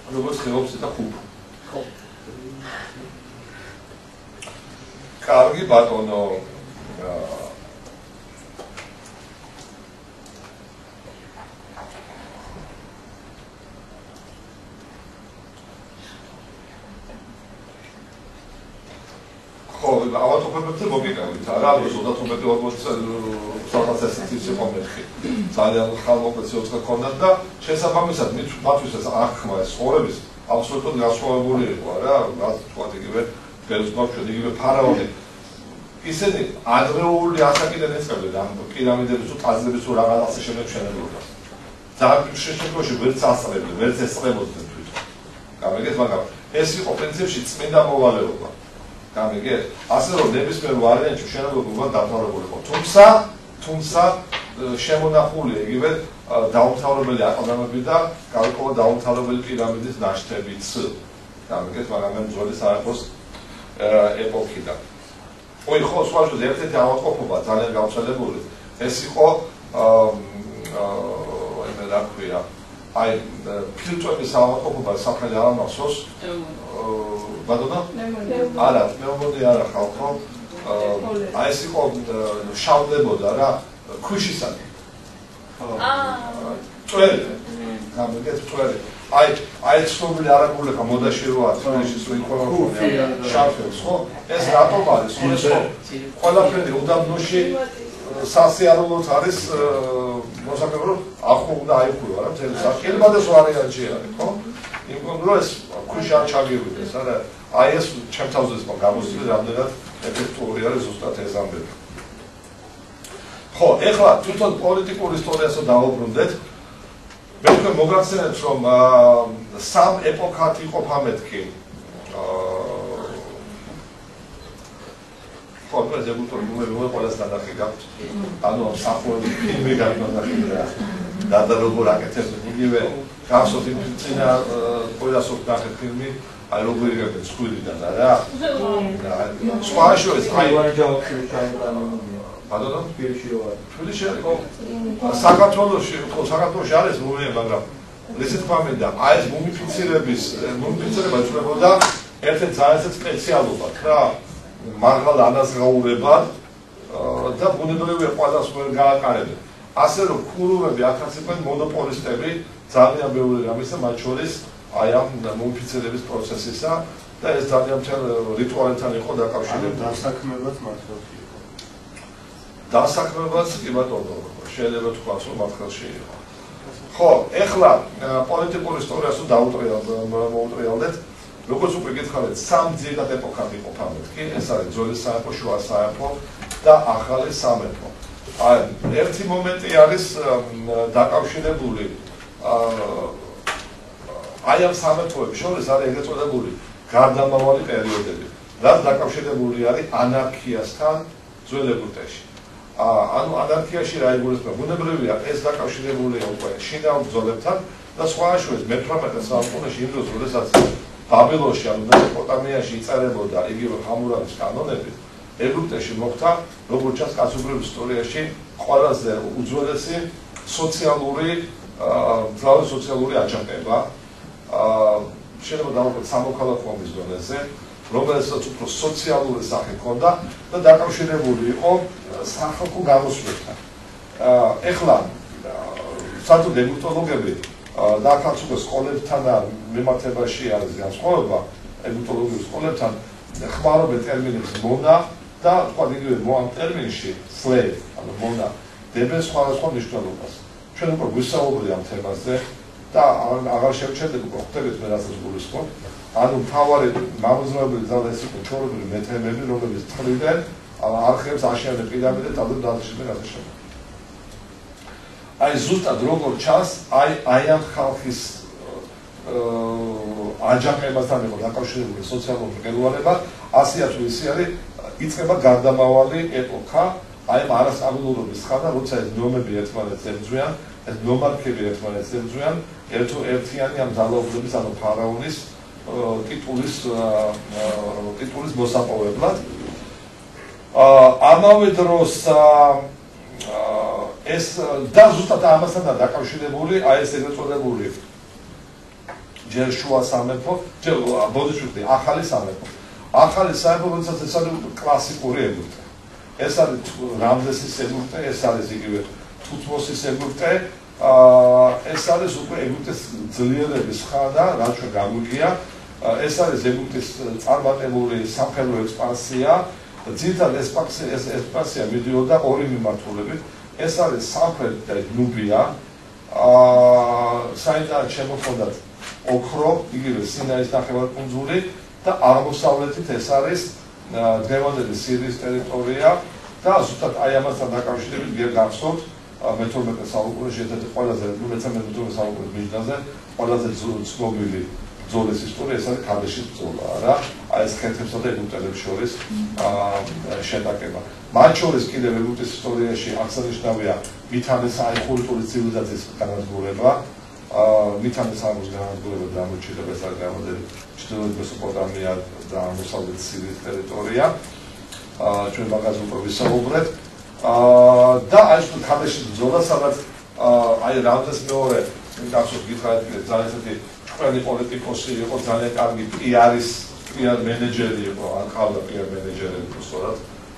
როგორც ხეობს და ხუბ ხო კარგი ბატონო ხო ავტოფებებზე მოგიკავით არა 35-40 საათის იყო მერხი ძალიან ხალხოպես ცოტა ქონდათ და შესაბამისად მათვისაც აღქმა ეს ცხოვრების აბსოლუტურად გასწავლებული იყო რა რაც თქვა იგივე ბერძნებში იგივე ფარაონი ისინი ადრეული ასაკიდან ეწევდნენ ამ პირამიდების თუ ტაძრების თუ რაღაცა შემოჩენილობას ძალიან შეშეკოში ვერც ასწავლებდნენ ვერც ესწრებოდნენ თვითონ გამიგეთ მაგრამ ეს იყო პრინციპში წმინდა მოვალეობა გამიგეთ ასე რომ ნებისმიერ ვარიანტში შენობებმა დამთავრებულიყო თუმცა შემონახულია იგივე დაუმთავრებელი აკლდამები და გარკვეულ დაუმთავრებელი პირამიდის ნაშთებიც გამიგეთ მაგრამ მე მძღოლი საერთოს ეპოქიდან ой ხო სხვა შუა ერთ-ერთი ავადმყოფობა ძალიან გავრცელებული ეს იყო მე რა ქვია აი ფილტრების ავადმყოფობა საფრთხე არ მახსოვს ბატონო არა მეუბნები არა ხალხო აი ეს იყო შავდებოდა რა ქვიშისანი წვერი გამიგეთ წვერი აი ცნობილი არაგული ხა მოდაში როა თბილისში სულ იყო შავებს ხო ეს რატომ არის ხო ყველაფერი უდაბნოში სასიარულოდ არის მოსაკრებო ახო უნდა აიყვება რა მთელი საკელბადეს ვარიანტი არის ხო იმ რომ ეს ქუჩა არ ჩაგივიდეს, არა? აი ეს ჩემ თავზეც გამოსწრე რამდენად ეფექტური არის ზუსტად ეს ამბები. ხო, ეხლა თვითონ პოლიტიკურ ისტორიასაც დავუბრუნდეთ. მე თქვენ მოგახსენებთ, რომ სამ ეპოქად იყოფა მეთქი. ხო, ეს ებუტორმები ყველას დანახი გაქვთ. ანუ საფუძველი ფილმი განმანახი და როგორ აკეთებს იგივე გახსოვთ იმ წინა ყველას ვთანხმდით ფილმი აი როგორ იგებენ სკვილიდან რა. სხვა შორის აი ვარჯაობში ჩაიტანონია. ბატონო, პირში ვარ. თბილისში არის ხო? საქართველოში არის მუმია, მაგრამ ესე თქვა მინდა, აი ეს მუმიფიცირება იწლებოდა ერთ-ერთ ძალიან სპეციალობად რა. მაღალ ანაზღაურებად და ბუნებრივია ყველას ვერ გააკარებენ. ასე რომ ქურუმები აქაც იყვნენ მონოპოლისტები ძალიან ბევრი რამისა, მათ შორის აი ამ მუმიფიცირების პროცესისა და ეს ძალიან მთელ რიტუალებთან იყო დაკავშირებული. დასაქმებაც მართლაც იყო. დასაქმებაც კი ბატონო, შეიძლება თქვას რომ მათ ხელში იყო. ხო, ეხლა პოლიტიკურ ისტორიას დაუტრიალდეთ. როგორც უკვე გითხარით, სამ ძირითად ეპოქად იყოფა მეთქი, ეს არის ძველი სამეფო, შუა სამეფო და ახალი სამეფო. ერთი მომენტი არის დაკავშირებული აი ამ სამეფოებს შორის არის ეგრეთ წოდებული გარდამავალი პერიოდები, რაც დაკავშირებული არის ანარქიასთან ძველ ეგვიპტეში. ანუ ანარქიაში რა იგულისხმება? ბუნებრივია ეს დაკავშირებულია უკვე შინაურ ბრძოლებთან და სხვა შორის მე-18 საუკუნეში იმ დროს, როდესაც ბაბილონში ან მესოპოტამიაში იწერებოდა იგივე ხამურაბის კანონები, ეგვიპტეში მოხდა, როგორც ჩანს კაცობრიობის ისტორიაში, ყველაზე უძველესი სოციალური აჯანყება. შეიძლება დავუყოთ სამოქალაქო ომის დონეზე, რომელსაც უფრო სოციალური სახე ჰქონდა და დაკავშირებული იყო სახალხო გამოსვლებთან. ეხლა სათუ ეგვიპტოლოგები და ახაც უკვე სკოლებთან მიმართებაში არის განსხვავება ეგვიპტოლოგიის სკოლებთან ხმარობენ ტერმინებს მონა და თქვა იგივე ამ ტერმინში slave, ანუ მონა დებენ სხვადასხვა მნიშვნელობას. ჩვენ უკვე ვისაუბრეთ ამ თემაზე და აღარ შევჩერდები უკვე ხვდებით მე რასაც გულისხმობ. ანუ მთავარი მამოძრავებელი ძალა ის იყო ჩვეულებრივი მეთემები, რომლებიც თხრიდნენ არხებს აშენებდნენ პირამიდებს და დააჭირდნენ გასაშემო. აი ზუსტად როგორ ჩანს, აი ამ ხალხის აჯანყებასთან იყო დაკავშირებული სოციალური მკვლელობა, ასეა თუ ისე არის, იწყება გარდამავალი ეპოქა, აი ამ არასტაბილურობის ხანა, როცა ეს ნომები ერთმანეთს ებრძვიან, ეს ნომარქები ერთმანეთს ებრძვიან, ერთიანი ამ ძალაუფლების, ანუ ფარაონის ტიტულის მოსაპოვებლად. ამავე დროს ეს და ზუსტად ამასთან დაკავშირებული აი ეს ეგრეთ წოდებული ჯერ შუა სამეფო, ჯერ ბოდიშვილი ახალი სამეფო. ახალი სამეფო, როდესაც ეს არის კლასიკური ეგვიპტე. ეს არის რამზესის ეგვიპტე, ეს არის იგივე თუთმოსის ეგვიპტე, ეს არის უკვე ეგვიპტეს ძლიერების ხანა, რაც ჩვენ გაგვიგია. ეს არის ეგვიპტის წარმატებული სამხედრო ექსპანსია. ძირითადად ეს ექსპანსია მიდიოდა ორი მიმართულებით. ეს არის სამხრეთ ნუბია, საიდანაც შემოჰქონდათ ოქრო, იგივე სინაის ნახევარკუნძული და აღმოსავლეთით ეს არის დღევანდელი სირიის ტერიტორია და ზუსტად აი ამასთან დაკავშირებით გახსოვთ მე-12 საუკუნეში ერთ-ერთი ყველაზე მე-13 საუკუნის მიჯნაზე ყველაზე ცნობილი ბრძოლის ისტორია ეს არის ქადეშის ბრძოლა რა. აი ეს ხეთებსა და ეგვიპტელებს შორის შეტაკება. მათ შორის კიდევ ეგვიპტის ისტორიაში აღსანიშნავია მითანის აიხურიტული ცივილიზაციის განადგურება. მითანის ამის განადგურება დამოჩილება ეს არის გამოდელი ჩრდილოეთ მესოპოტამია და აღმოსავლეთ სირიის ტერიტორია. ჩვენ მაგაზე უკვე ვისაუბრეთ. და აი ეს ქადეშის ბრძოლა, სადაც აი რამზეს მეორე გახსოვთ გითხარით ძალიან ისეთი ჭკვიანი პოლიტიკოსი იყო, ძალიან კარგი PR მენეჯერი იყო, ან ყავდა PR მენეჯერები სწორად,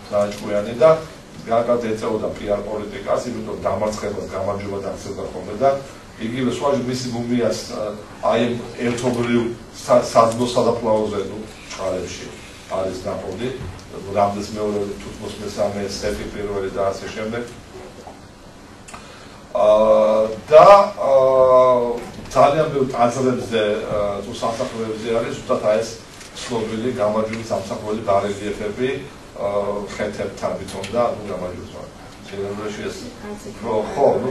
ძალიან ჭკვიანი და გარკვეულად ეწეოდა PR პოლიტიკას, იმიტომ დამარცხებას გამარჯვებას აქცევდა ხოლმე და იგივე სხვა მისი მუმიას აი ერთობრივ საძმო სადაფლავოზე წყარებში არის დაპოვდი, რამზეს მეორე, თუთმოს მესამე, სეფი პირველი და ასე შემდეგ. და ძალიან ბევრ ტაძრებზე თუ სამსახურებზე არის ზუსტად აი ეს ცნობილი გამარჯვების სამსახურელი ბარელიეფები ხეთებთან თვითონ და ნუ გამარჯვების შეიძლება ეს ხო ნუ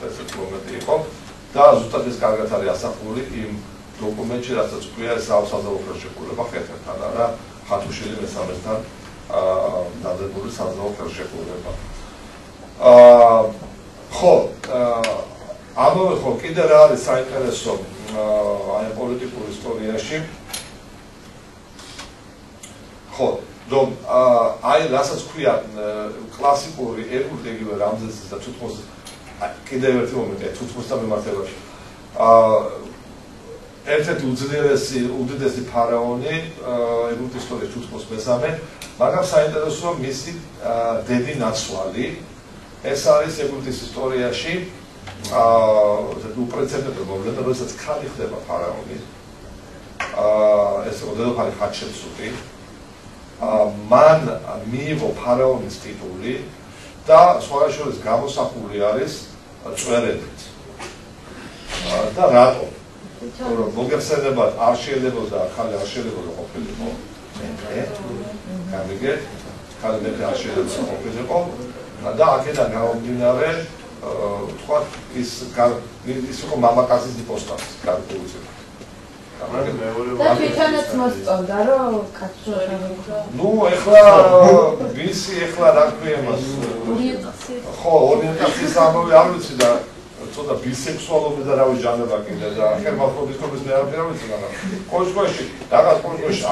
ეს პრობლემა იყო და ზუსტად ეს კარგად არის ასახული იმ დოკუმენტში რასაც ქვია საზავო ხელშეკრულება ხეთებთან და ხათუშილი მესამესთან დადებული საზავო ხელშეკრულება ხო ამავე ხო კიდე რა არის საინტერესო აი პოლიტიკურ ისტორიაში ხო რომ აი რასაც ქვია კლასიკური ეკულტიგივე რამზესის და თუთმოს კიდევ ერთი მომენტია თუთმოსთან მიმართებაში ერთ-ერთი უდიდესი ფარაონი ეგვიპტის ისტორიაში თუთმოს მესამე მაგრამ საინტერესოა მისი დედი ნაცვალი ეს არის ეგვიპტის ისტორიაში უპრეცედენტო მოვლენა, როდესაც ქალი ხდება ფარაონი. ეს დედოფალი ხატშეპსუტი. მან მიიღო ფარაონის ტიტული და სხვადასხვა გამოსახული არის წვერებით. და რატო? რომ მოგეხსენებათ არ შეიძლებოდა ხალი არ შეიძლება ყოფილიყო. გამიგეთ? ხალი მე არ შეიძლება ყოფილიყო. და აქედან გამომდინარე თქვა ის იყო მამაკაცის იპოსტატი გარკვეულწილად. და თვითონაც მოსწონდა რომ კაცო ნუ ეხლა ვისი ეხლა რა ქვია მას ხო ორიენტაციის ამოვი არ ვიცი და ცოტა ბისექსუალობი და რავი ჟანრა კიდე და ჰერმაფროდიტობის მე არ ვიცი მაგრამ კოშკოში რაღაც კოშკოში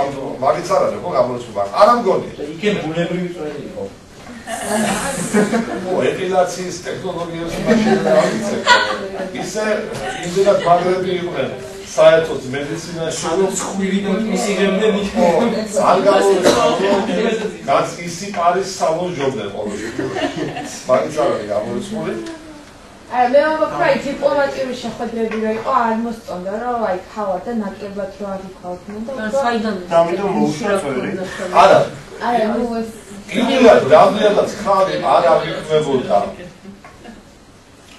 მაგიც არ არის ხო გამორჩება არა მგონი იქე ბუნებრივი წვერი იყო ეპილაციის ტექნოლოგიებს მაშინ არ ვიცი ისე იმდენად მაგრები იყვნენ საერთოდ მედიცინაში ხვირიდან ისიღებდნენ არ გამორჩება ისი პარის სალონჟობდნენ ყოველთვის მაგის არ არის გამორჩეული აი მე ვამბობ დიპლომატიური შეხვედრები რა იყო არ მოსწონდა რომ აი ხავა და ნაკლებად რო არ იქავდნენ და საიდან ამიტომ მოუშვა წვერი არა არა ნუ ეს იმედა რამდენადაც ხალი არ აღიქმებოდა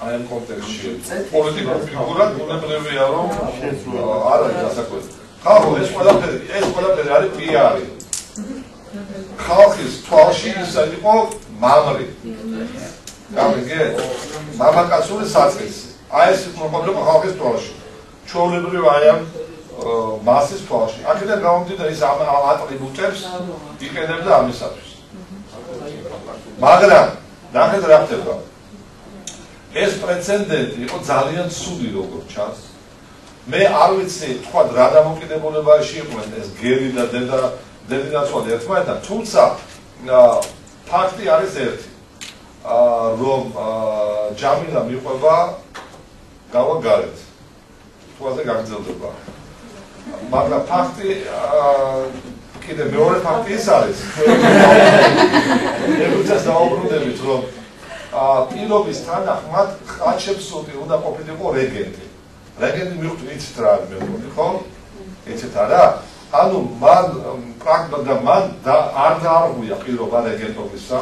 აი ამ კონტექსტში პოლიტიკურ ფიგურად უნებრივია რომ არ არის დასაკვეთი ხალხო ეს ყველაფერი არის პიარი ხალხის თვალში ის იყო მამრი გამიგეთ მამაკაცური საწყისი აი ეს პრობლემა ხალხის თვალში ჩვეულებრივ აი ამ მასის თვალში აქედან გამომდინარე ის ამ ატრიბუტებს იყენებდა ამისათვის მაგრამ ნახეთ რა ხდება ეს პრეცედენტი იყო ძალიან ცუდი როგორც ჩანს მე არ ვიცი თქვა რა დამოკიდებულებაში იყვნენ ეს გერი და დედინაცვალი ერთმანეთთან თუმცა ფაქტი არის ერთი რომ ჯამინა მიყვება გავა გარეთ თვალზე გაგრძელდება მაგრამ ფაქტი კიდე მეორე ფაქტი ის არის ეგვიპტეს დაუბრუნდებით რომ პირობის თანახმად ხატშეპსუტი უნდა ყოფილიყო რეგენტი რეგენტი იცით რა არის მე მგონი ხო იცით არა ანუ მან პრაქტიკულად მან არ დაარღვია პირობა რეგენტობისა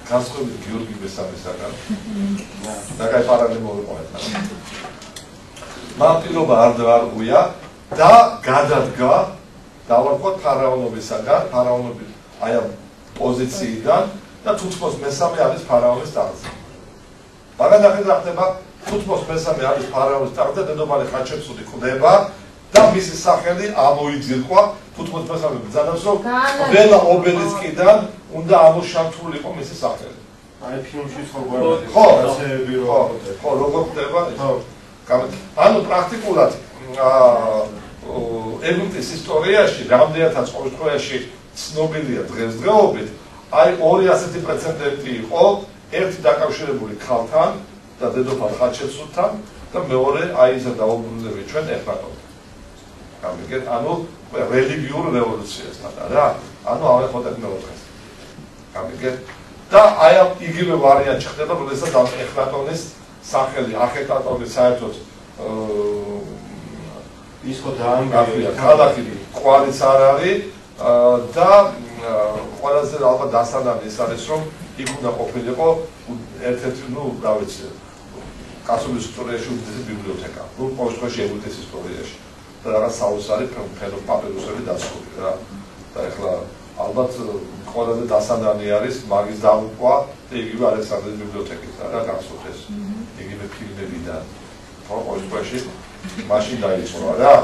განსხვავებით გიორგი მესამესაგან და კაი პარალელი მოვიყვანეთ მან პირობა არ დაარღვია და გადადგა დავარქვათ ფარაონობისაგან ფარაონობის აი ამ პოზიციიდან და თუთმოს მესამე არის ფარაონის ტახტზე მაგრამ ნახეთ რა ხდება თუთმოს მესამე არის ფარაონის ტახტზე დედოფალი ხატშეპსუტი ხდება და მისი სახელი ამოიძირკვა თუთმოს მესამე ბრძანავს რომ ყველა ობელისკიდან უნდა ამოშართულიყო მისი სახელი აი ფილმში სხვაგვარად ხო როგორ ხდება ანუ პრაქტიკულად ეგვიპტის ისტორიაში რამდენადაც ყოველდღიურში ცნობილია დღესდღეობით აი ორი ასეთი პრეცედენტი იყო ერთი დაკავშირებული ქალთან და დედოფალ ხატშეპსუტთან და მეორე აი ეს დაუბრუნდები ჩვენ ეხლატონ გამიგეთ ანუ რელიგიურ რევოლუციასთან რა ანუ ავეხოთ მეოთხეს გამიგეთ და აი ამ იგივე ვარიანტი ხდება როდესაც ეხლატონის სახელი ახეტატონის საერთოდ ის ხო დაანგრია ქალაქი ყვარიც არ არის და ყველაზე ალბათ დასანანი ის არის რომ იქ უნდა ყოფილიყო ერთ-ერთი ნუ რა ვიცი კაცობის ისტორიაში უდიდესი ბიბლიოთეკა. ნუ ყოველ შემთხვევაში ეგვიპტის ისტორიაში და რაღაც საოცარი პაპირუსები დაცული რა. და ეხლა ალბათ ყველაზე დასადანი არის მაგის დაუყვა და იგივე ალექსანდრიის ბიბლიოთეკით რა გახსოვთ ეს. იგივე ფილმებიდან ხო ყოველ შემთხვევაში მაშინ დაიწყო რა.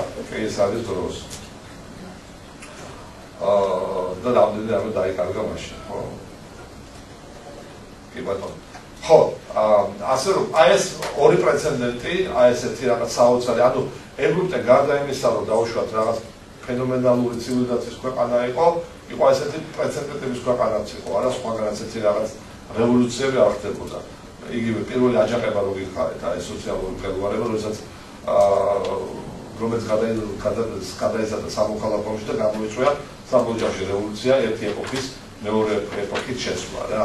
ეს არის დროს. და რამდენი რამე დაიკარგა მაშინ ხო. კი ბატონო. ხო, ასე რომ აი ეს ორი პრეცედენტი, აი ესეთი რაღაც საოცარი, ანუ ეგვიპტე გარდა იმისა, რომ დაუშვათ რაღაც ფენომენალური ცივილიზაციის ქვეყანა იყო ესეთი პრეცედენტების ქვეყანაც იყო, არა სხვაგანაც ესეთი რაღაც რევოლუციები არ ხდებოდა. იგივე პირველი აჯანყება რო გიხარეთ, აი სოციალური მკვლევარება, როდესაც რომელიც გადაიზარდა სამოქალაქო ომში და გამოიწვია სამოჯახში რევოლუცია ერთი ეპოქის მეორე ეპოქით შეცვლა რა.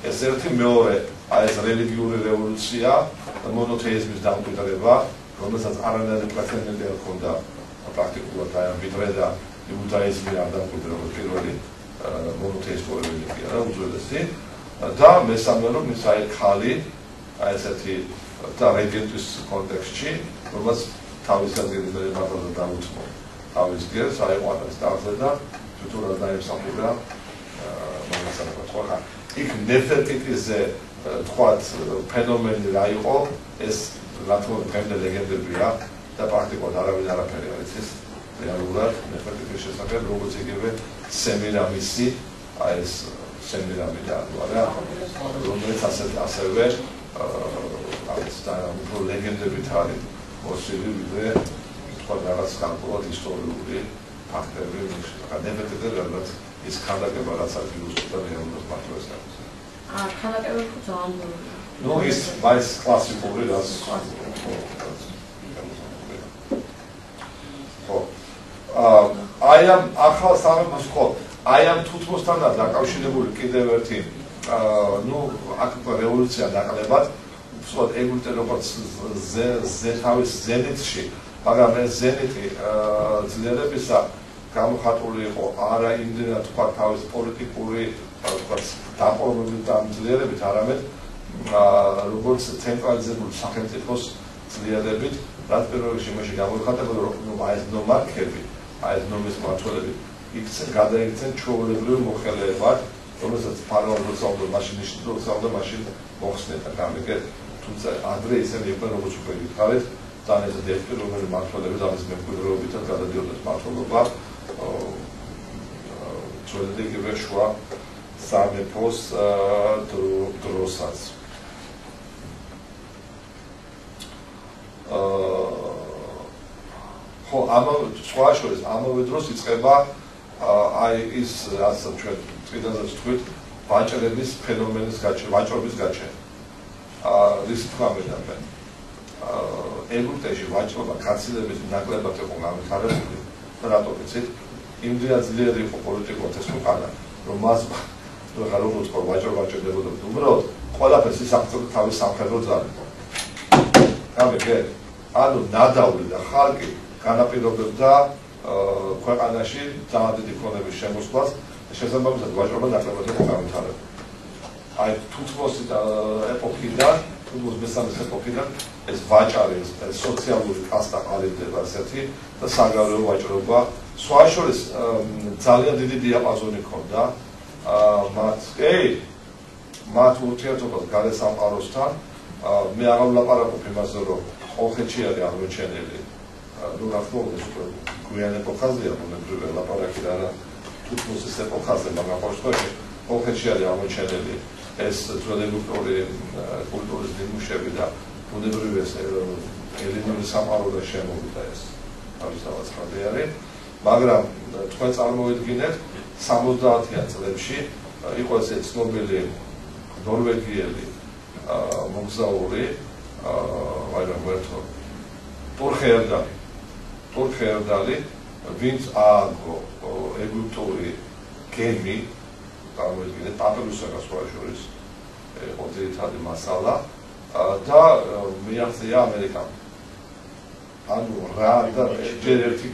ეს ერთი მეორე აი ეს რელიგიური რევოლუცია, მონოთეიზმის დამკვიდრება, რომელსაც არანაირი პრეცედენტი არ ჰქონდა პრაქტიკულად აი ამ ვიდრე და იუდაიზმი არ დამკვიდრებოდა პირველი მონოთეისტური რელიგია რა უძველესი და მესამე რომ ის აი ხალი აი ესეთი და რეგენტის კონტექსტში, რომელსაც თავის გაზრდილი მართლა დაუთმო თავის გერს აი ყანას დააძლევდა თვითონაც დაემსახურა მაგასაკუთრებად ხო იქ ნეფერტიტიზე თქვათ ფენომენი რა იყო ეს რა თქმა უნდა დღემდე ლეგენდებია და პრაქტიკულად არავინ არაფერი არ იცის რეალურად ნეფერტიტის შესახებ როგორც იგივე სემირამისი აი ეს სემირამიდა არა რომელიც ასევე ეს და უფრო ლეგენდებით არის მოსილი ვიდრე თქვა რაღაც განკურნალ ისტორიული ფაქტები რა ნეფერტიტი რაღაც ის ხანდაკება რაც არის ფილოსოფია რეალურად მართლაც არის. ხანდაკება ხო ძალიან ნუ ის ვაის კლასიკური რაც ხო აი ამ ახალ სამეფოს ხო აი ამ თუთმოსთან დაკავშირებული კიდევ ერთი ნუ აქ რევოლუცია დაკლებად უბრალოდ ეგვიპტე როგორც თავის ზენიტში მაგრამ ეს ზენიტი ძლიერებისა გამოხატული იყო არა იმდენად თქვა თავის პოლიტიკური თქვა დაყრდნობით და ძლიერებით არამედ როგორც ცენტრალიზებული სახელმწიფოს ძლიერებით რაც პირველ რიგში იმაში გამოიხატებოდა რომ აი ეს ნომარქები აი ეს ნომის მმართველები იქცენ გადაიქცენ ჩვეულებრივ მოხელეებად რომელსაც ფარაონს უსაუბრო მაშინ ნიშნულობდა მაშინ მოხსნედა გამიგეთ თუმცა ადრე ისინი იყვნენ როგორც უკვე გითხარით ძალიან ეს დეფტირობელი მმართველები და ის მემკვიდრეობითაც გადადიოდნენ მმართველობა ჩვენამდე იგივე შუა სამეფოს დროსაც ხო ამავე სხვა შორის ამავე დროს იწყება აი ის რასაც ჩვენ წინასწარ ვთქვით ვაჭრების ფენომენის გაჩენა ვაჭრობის გაჩენა რის თქმა უნდა ეგვიპტეში ვაჭრობა გაცილებით ნაკლებად იყო განვითარებული და რატო ვიცით იმდენად ძლიერი იყო პოლიტიკურად ეს ქვეყანა რომ მას ვეღარ როგორც ყო ვაჭრობა ჭირდებოდა უბრალოდ ყველაფერს ის აღწევდა თავის სამხედრო ძალით გამიგეთ ანუ ნადავლი და ხალხი განაპირობებდა ქვეყანაში ძალიან დიდი ქონების შემოსვლას შესაბამისად ვაჭრობა ნაკლებად იყო განვითარებული აი თუთმოსის ეპოქიდან თუთმოს მესამეს ეპოქიდან ეს ვაჭარი ეს სოციალური კასტა ყალიბდება ასეთი და საგარეო ვაჭრობა სხვა შორის ძალიან დიდი დიაპაზონი ჰქონდა მათ ურთიერთობას გარესამყაროსთან მე აღარ ვლაპარაკობ იმაზე რომ ხალხეთში არის აღმოჩენილი ნუ რა თქმა უნდა უკვე გვიან ეპოქაზეა ბუნებრივია ლაპარაკი და არა თუთმოსის ეპოქაზე მაგრამ ყოველთვის ხალხეთში არის აღმოჩენილი ეს ძველეგვიპტური კულტურის ნიმუშები და ბუნებრივია ელინური სამყარო და შემოვიდა ეს თავისთავად ხალხი არის მაგრამ თქვენ წარმოვიდგინეთ 70-იან წლებში იყო ესე ცნობილი ნორვეგიელი მოგზაური აი რა ვერთო თურქერდალი ვინც ააგო ეგვიპტური გემი წარმოიდგინეთ პაპირუსაკა სხვა შორის იყო ძირითადი მასალა და მიაღწია ამერიკამ ანუ რა და ჯერ ერთი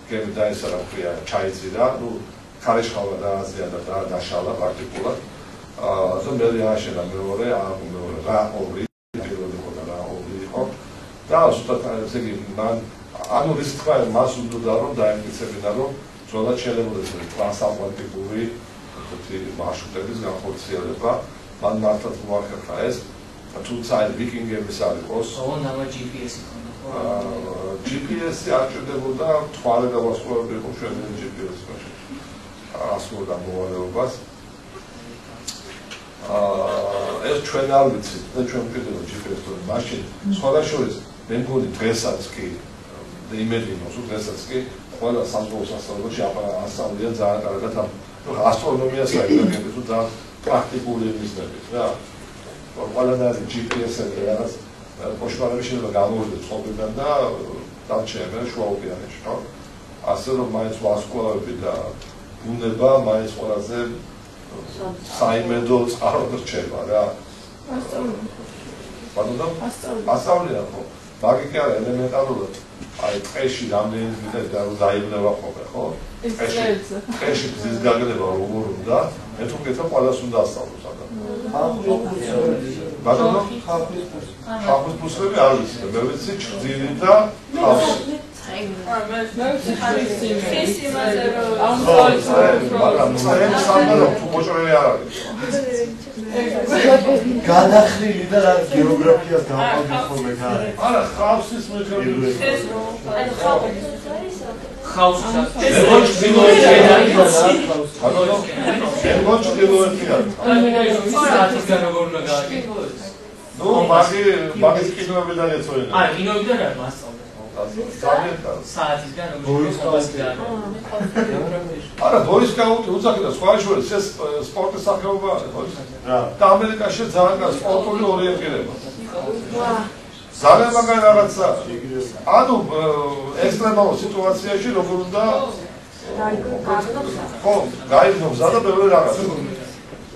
გემი დაესარა ქვია ჩაიძირა ნუ ქარიშხალვა დააზიანა და დაშალა პრაქტიკულად და მე აღაშენა მეორე რა ორი პირველი იყო და ზუსტად ესე იგი მან ანუ რის თქვა მას უნდა რომ დაემტკიცებინა რომ ძველად შეიძლება ეს ტრანსატლანტიკური მარშრუტების განხორციელება მან მართლაც მოახერხა ეს თუმცა ვიკინგების არ იყოს GPS-ი ქონდა GPS-ი არ ჭირდებოდა თვალე და ვასწავლები იყო ჩვენი GPS-ში ასრულდა მოვალეობას ეს ჩვენ არ ვიცით და ჩვენ ვიყიდო GPS-ს მაშინ სხვადასხვა მე მგონი დღესაც კი იმედინოს რომ დღესაც კი ყველა სამწუხარო სასწავლებლებში ასწავლიან ძალიან კარგად ამ ასტრონომიას აიგებს თუ ძალიან პრაქტიკული მიზნებით რა ყველანაირი GPS-ები რაღაც კოშმარები შეიძლება გამოვიდეს წყობიდან და დარჩენილ შუაოკეანეში ხო ასე რომ მაინც ვარსკვლავები და ბუნება მაინც ყველაზე საიმედო წყაროდ რჩება რა ასწავლია ხო მაგ კი არა ელემენტარულად აი ტყეში რამდენი და დაიბნება ხოლმე ხო ტყეში გზის გაგდება როგორ უნდა მე თუ მგეცა ყველას უნდა ასწავლოს ბატონო ხალხის პუსები არ ვიცი მე ვიცი ჩრდილი და ხალხი მაგრამ საერთოდ სამარო თუ მოჭრელი არ არის გადახრილი და რა გეოგრაფიას დავყავდით ხოლმე გარე არა ხალხის მეცნიერები ნუ მაგის კინოებიდან ეცოდნენ აი კინოებიდან არ მასწავლე საათისგან არა ბოისკაუტი უცახი და სხვა შორის ეს სპორტის სახეობა არის და ამერიკაში ძალიან კარგი სპორტული ორიენტირება ძალიან მაგარი რაღაცა ანუ ექსტრემალურ სიტუაციაში როგორ უნდა ხო გაიგნო გზა და ბევრი რაღაცა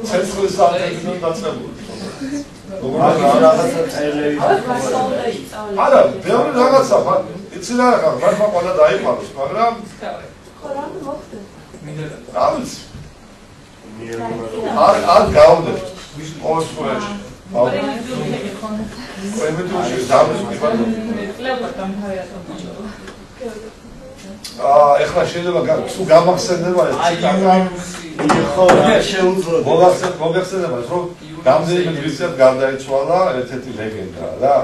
ცეცხლის სამყარო დაწებული არა ბევრი რაღაცა იცი რა მაგრამ ყველა დაიყვანოს მაგრამ არ ვიცი არ გავდეთ ყოველ შემთხვევაში ეხლა შეიძლება თუ გამახსენდება ეს ციტატა ხო შეუძლია მოგახსენდება რომ რამდენიმე დღესაც გარდაიცვალა ერთ-ერთი ლეგენდა რა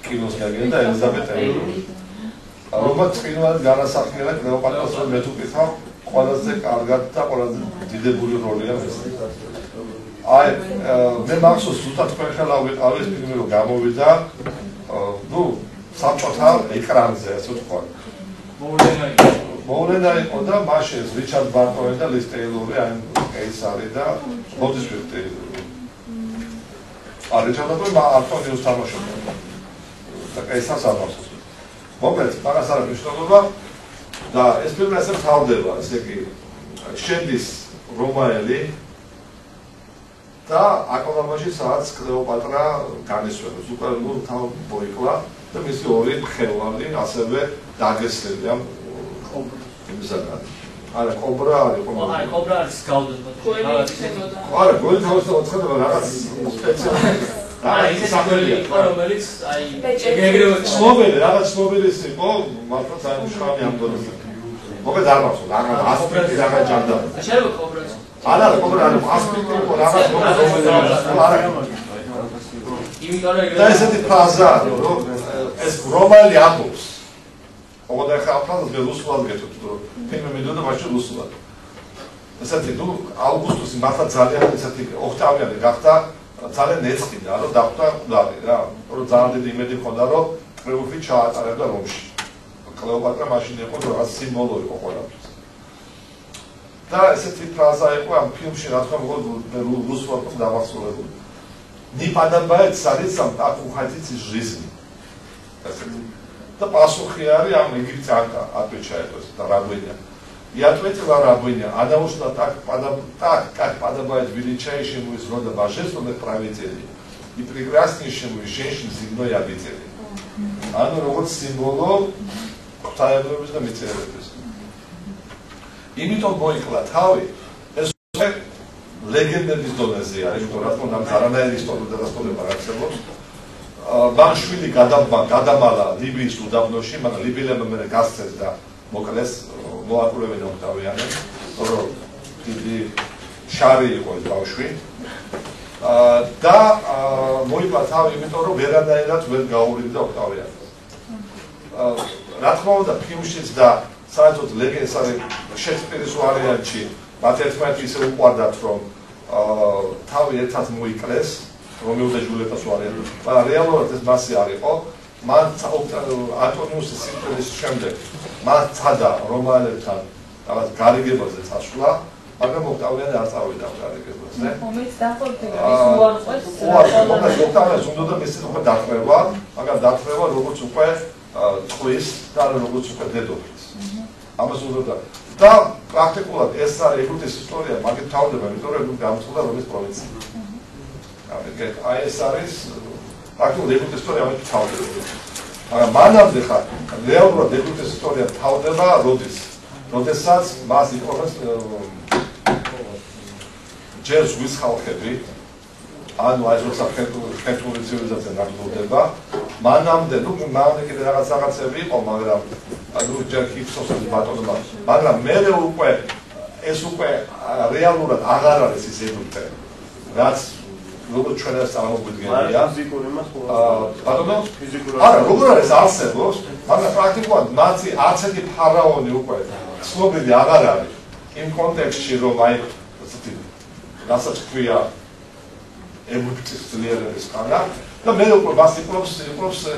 კინოს ლეგენდა ელიზაბეტ ტეილორი რომელიც წინვად განასახიერა კლეოპატრას რომ მე თუ კითხავ ყველაზე კარგად და ყველაზე დიდებული როლია ეს აი მე მახსოვს ზუსტად თქვენ ხელა ვიყავი ეს ფილმი რომ გამოვიდა ნუ საბჭოთა ეკრანზე ასე ვთქვათ მოვლენა იყო და მაშინ რიჩარდ ბარტონი და ლის ტეილორი აი ეს არის და მოდის ვიხდი რიჩარდ ბარტონი თამაშობდა და ესა სამახსოვს მოკლედ მაგას არ მნიშვნელობა და ეს ფილმი ასე მთავრდება ესე იგი შედის რომაელი და აკონომაში სადაც კლეოპატრა განისვენებს უკვე ნუ თავ მოიკლა და მისი ორი ხევალი ასევე დაგესლილი ამ იმისაგან არა კობრა არის აი კობრა არის გავდოთ არა გოლი თავის ოცხება რაღაც სპეციალური აი ეს საფერია რომელიც აი ეგრევე ცნობილი რაღაც ცნობილის იყო მართლა ძალიან მშრალი ამ დონეზე მოგეთ არ მახსოვს რაღაც ასპექტი რაღაც ჯანდა შეიძლება კობრაც არა კობრა არა ასპექტი იყო რაღაც არა და ესეთი ფრაზა რომ ეს რომალი ამბობს ოღონდ ახლა ფრაზას რუსულად გეთქვით რომ ფილმი მიდოდა მაშინ რუსულად ესეთი ნუ აუგუსტუსი მართლა ძალიან ესეთი ოქტავიანი გახდა ძალიან ეწყიდა რომ დახვდა ყუდარი რა რომ ძალიან დიდი იმედი ჰქონდა რომ ტრიუმფი ჩაატარებდა რომში კლეოპატრა მაშინ იყო რაღაც სიმბოლო იყო ყველაფრის და ესეთი ფრაზა იყო ამ ფილმში რა თქმა უნდა რუსულად დამახსოვრებული не подобает царицам так уходить из жизни. Да пасухи არის ამ ეგვიპტიდან отвечает это рабыня. И ответила рабыня, она ушла так как подобает величайшему из рода божественных правителей и прекраснейшему из женщин земной обители. Оно როგორც სიმბოლო ღვთაებების და მიწელებების. იმიტომ მოიკლა თავი ეს ლეგენდების დონეზე არის, რომ რა თქმა უნდა არანაირი ისტორიული დასტურება არ არსებობს. მან შვილი გადამალა ლიბიის უდაბნოში, მაგრამ ლიბიელებმა მერე გასცეს და მოკლეს, მოაკურებენ ოქტავიანეს, რომ დიდი შარი იყო ეს ბავშვი. და მოიკლა თავი, იმიტომ რომ ვერანაირად ვერ გაუვლიდა ოქტავიანეს. რა თქმა უნდა, ფილმშიც და საერთოდ ლეგენდს არის შექსპირის ვარიანტში, მათ ერთმანეთს ისე უყვარდათ, რომ თავი ერთად მოიკლეს, რომეო და ჟულიეტას ვარიანტი. მაგრამ რეალურად ეს მასე არ იყო. მან ანტონიუსის სიკვდილის შემდეგ მან ცადა რომაელებთან რაღაც გარიგებაზე წასვლა, მაგრამ ოქტავიანე არ წავიდა გარიგებაზე. მომიც დაყოლთეგა ის უარყვეს. ოქტავიანეს უნდა მისი უკვე დათრევა, მაგრამ დათრევა როგორც უკვე წყლის და როგორც უკვე დედოფლის. ამას უნდა და პრაქტიკულად ეს არის ეგვიპტის ისტორია, მაგით თავდება, იმიტომ რომ ეგვიპტე ამწყდა რომის პროვინცია. აი ეს არის პრაქტიკულად ეგვიპტის ისტორია ამით თავდება. მაგრამ მანამდე ხარ რეალურად ეგვიპტის ისტორია თავდება როდესაც მას იყოფს ჯერ ზღვის ხალხები, ანუ აი როცა ქართული ცივილიზაცია ნაკლებდება, მანამდე კიდე რაღაცები იყო, მაგრამ ანუ ჯერ ჰიფსოსის ბატონობა, მაგრამ მერე უკვე ეს უკვე რეალურად აღარ არის ის ეგვიპტე, რაც როგორც ჩვენ ეს წარმოგვიდგენია. ბატონო, არა, როგორ არის არსებობს, მაგრამ პრაქტიკულად მათი არცერთი ფარაონი უკვე ცნობილი აღარ არის იმ კონტექსტში, რომ აი რასაც ქვია ეგვიპტის ძლიერების ხანა და მე უკვე მას იყოფს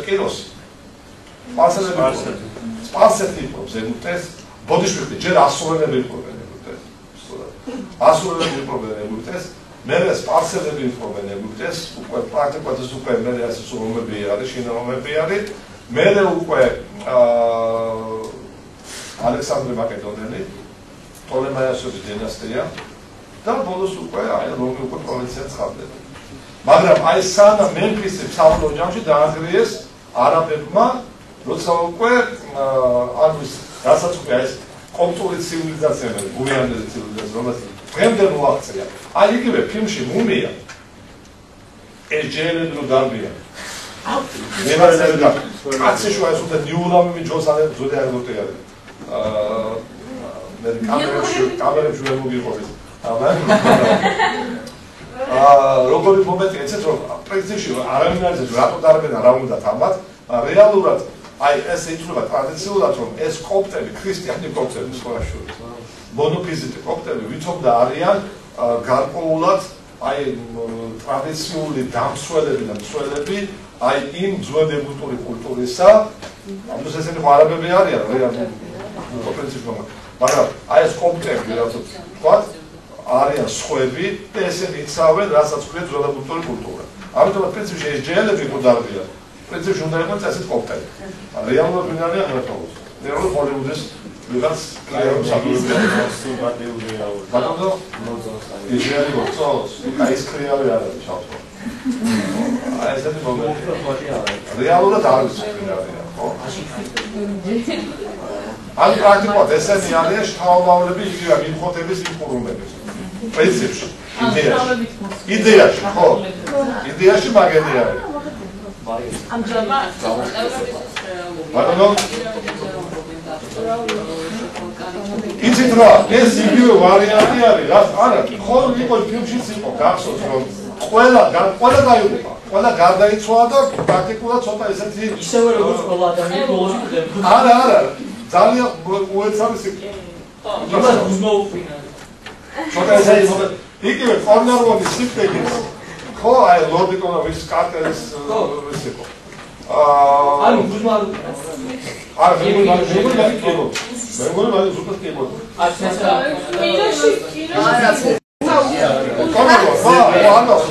კიროსი. სპარსეთი იყოფს ეგვიპტეს, ბოდიშვილი ჯერ ასურელები იყოფენ ეგვიპტეს. ასურელები იყოფენ ეგვიპტეს, მერე სპარსელები იყოფენ ეგვიპტეს, უკვე პრაქტიკულად ეს უკვე მერე ასე რომები არის, შინა რომები არის, მერე უკვე ალექსანდრე მაკედონელი, ტოლემაიოსების დინასტია და ბოლოს უკვე აი რომი უკვე პროვინცია ცხადდება. მაგრამ აი სანამ მემფისი საავტო ჯამში დაანგრიეს არაბებმა, როცა უკვე ანუ რასაც უკვე ეს კოპტური ცივილიზაცია, გუიანელი ცივილიზაცია, რომელიც დღემდე მოაღწია. აი იგივე ფილმში მუმია ეს ჯერები რო დარბია. ნებაცები და კაცი შუა ეს უნდა ნიულამი ჯოს არის ზოდი არ გოტია. მე კამერებში ვერ მოგიყვებით. როგორი მომენტი ეცეთ რომ პრინციპში არავინ არ იცის რატო დარბენა რა უნდა თამბათ, რეალურად აი ეს ითვლება ტრადიციულად რომ ეს კოპტები, ქრისტიანი კოპტები სხვა შორის, მონოფიზიტი კოპტები ვითომდა არიან გარკვეულად აი ტრადიციული დამცველები და მცველები აი იმ ძველებური კულტურისა, ამას ესენი არაბები არიან რეალურად პრინციპში, მაგრამ აი ეს კოპტები რასაც თქვა არიან სხვები და ესენი იცავენ, რასაც ქვია ძველებური კულტურა. ამიტომ პრინციპში ეს ჯელები გუდარბია. პრინციპში უნდა იყოს წესით კოპტები. რეალურად ვინ არიან მართლაც. რეალურად ჰოლივუდის ვიღაც კლიენტი სიმპათიურია. ბატონო, ისრაელი გწოს, აი ეს კლიენტი არ არის ჩავთვალე. აი ესეთი მომენტი. რეალურად არ არის კლიენტი, ხო? აი პრაქტიკულად ესენი არიან შთამომავლები იგივე მიმხոտების იმპურუმების. პრინციპში, იდეაში, ხო? იდეაში მაგენი არის. ამჟამად ბატონო, იცით რა, ეს იგივე ვარიანტი არის, რაც არა, ხო იყო ფილმშიც იყო, გახსოვს რომ ყველა გაიუყა, ყველა გარდაიცვალა და პრაქტიკულად ცოტა ესეთი ისევე როგორც ყველა ადამიანი ბოლოში ხდება. არა, ძალიან უეცარი სიკი. იმას უზმოუფინა. ცოტა ესეთი იგივე კორნარონის სიფტეგის ხო აი ლორდიკონის კარტერის ის იყო. ანუ უზმარ არა მე მგონი ზუსტად კი იყო. კინოში კორნაროს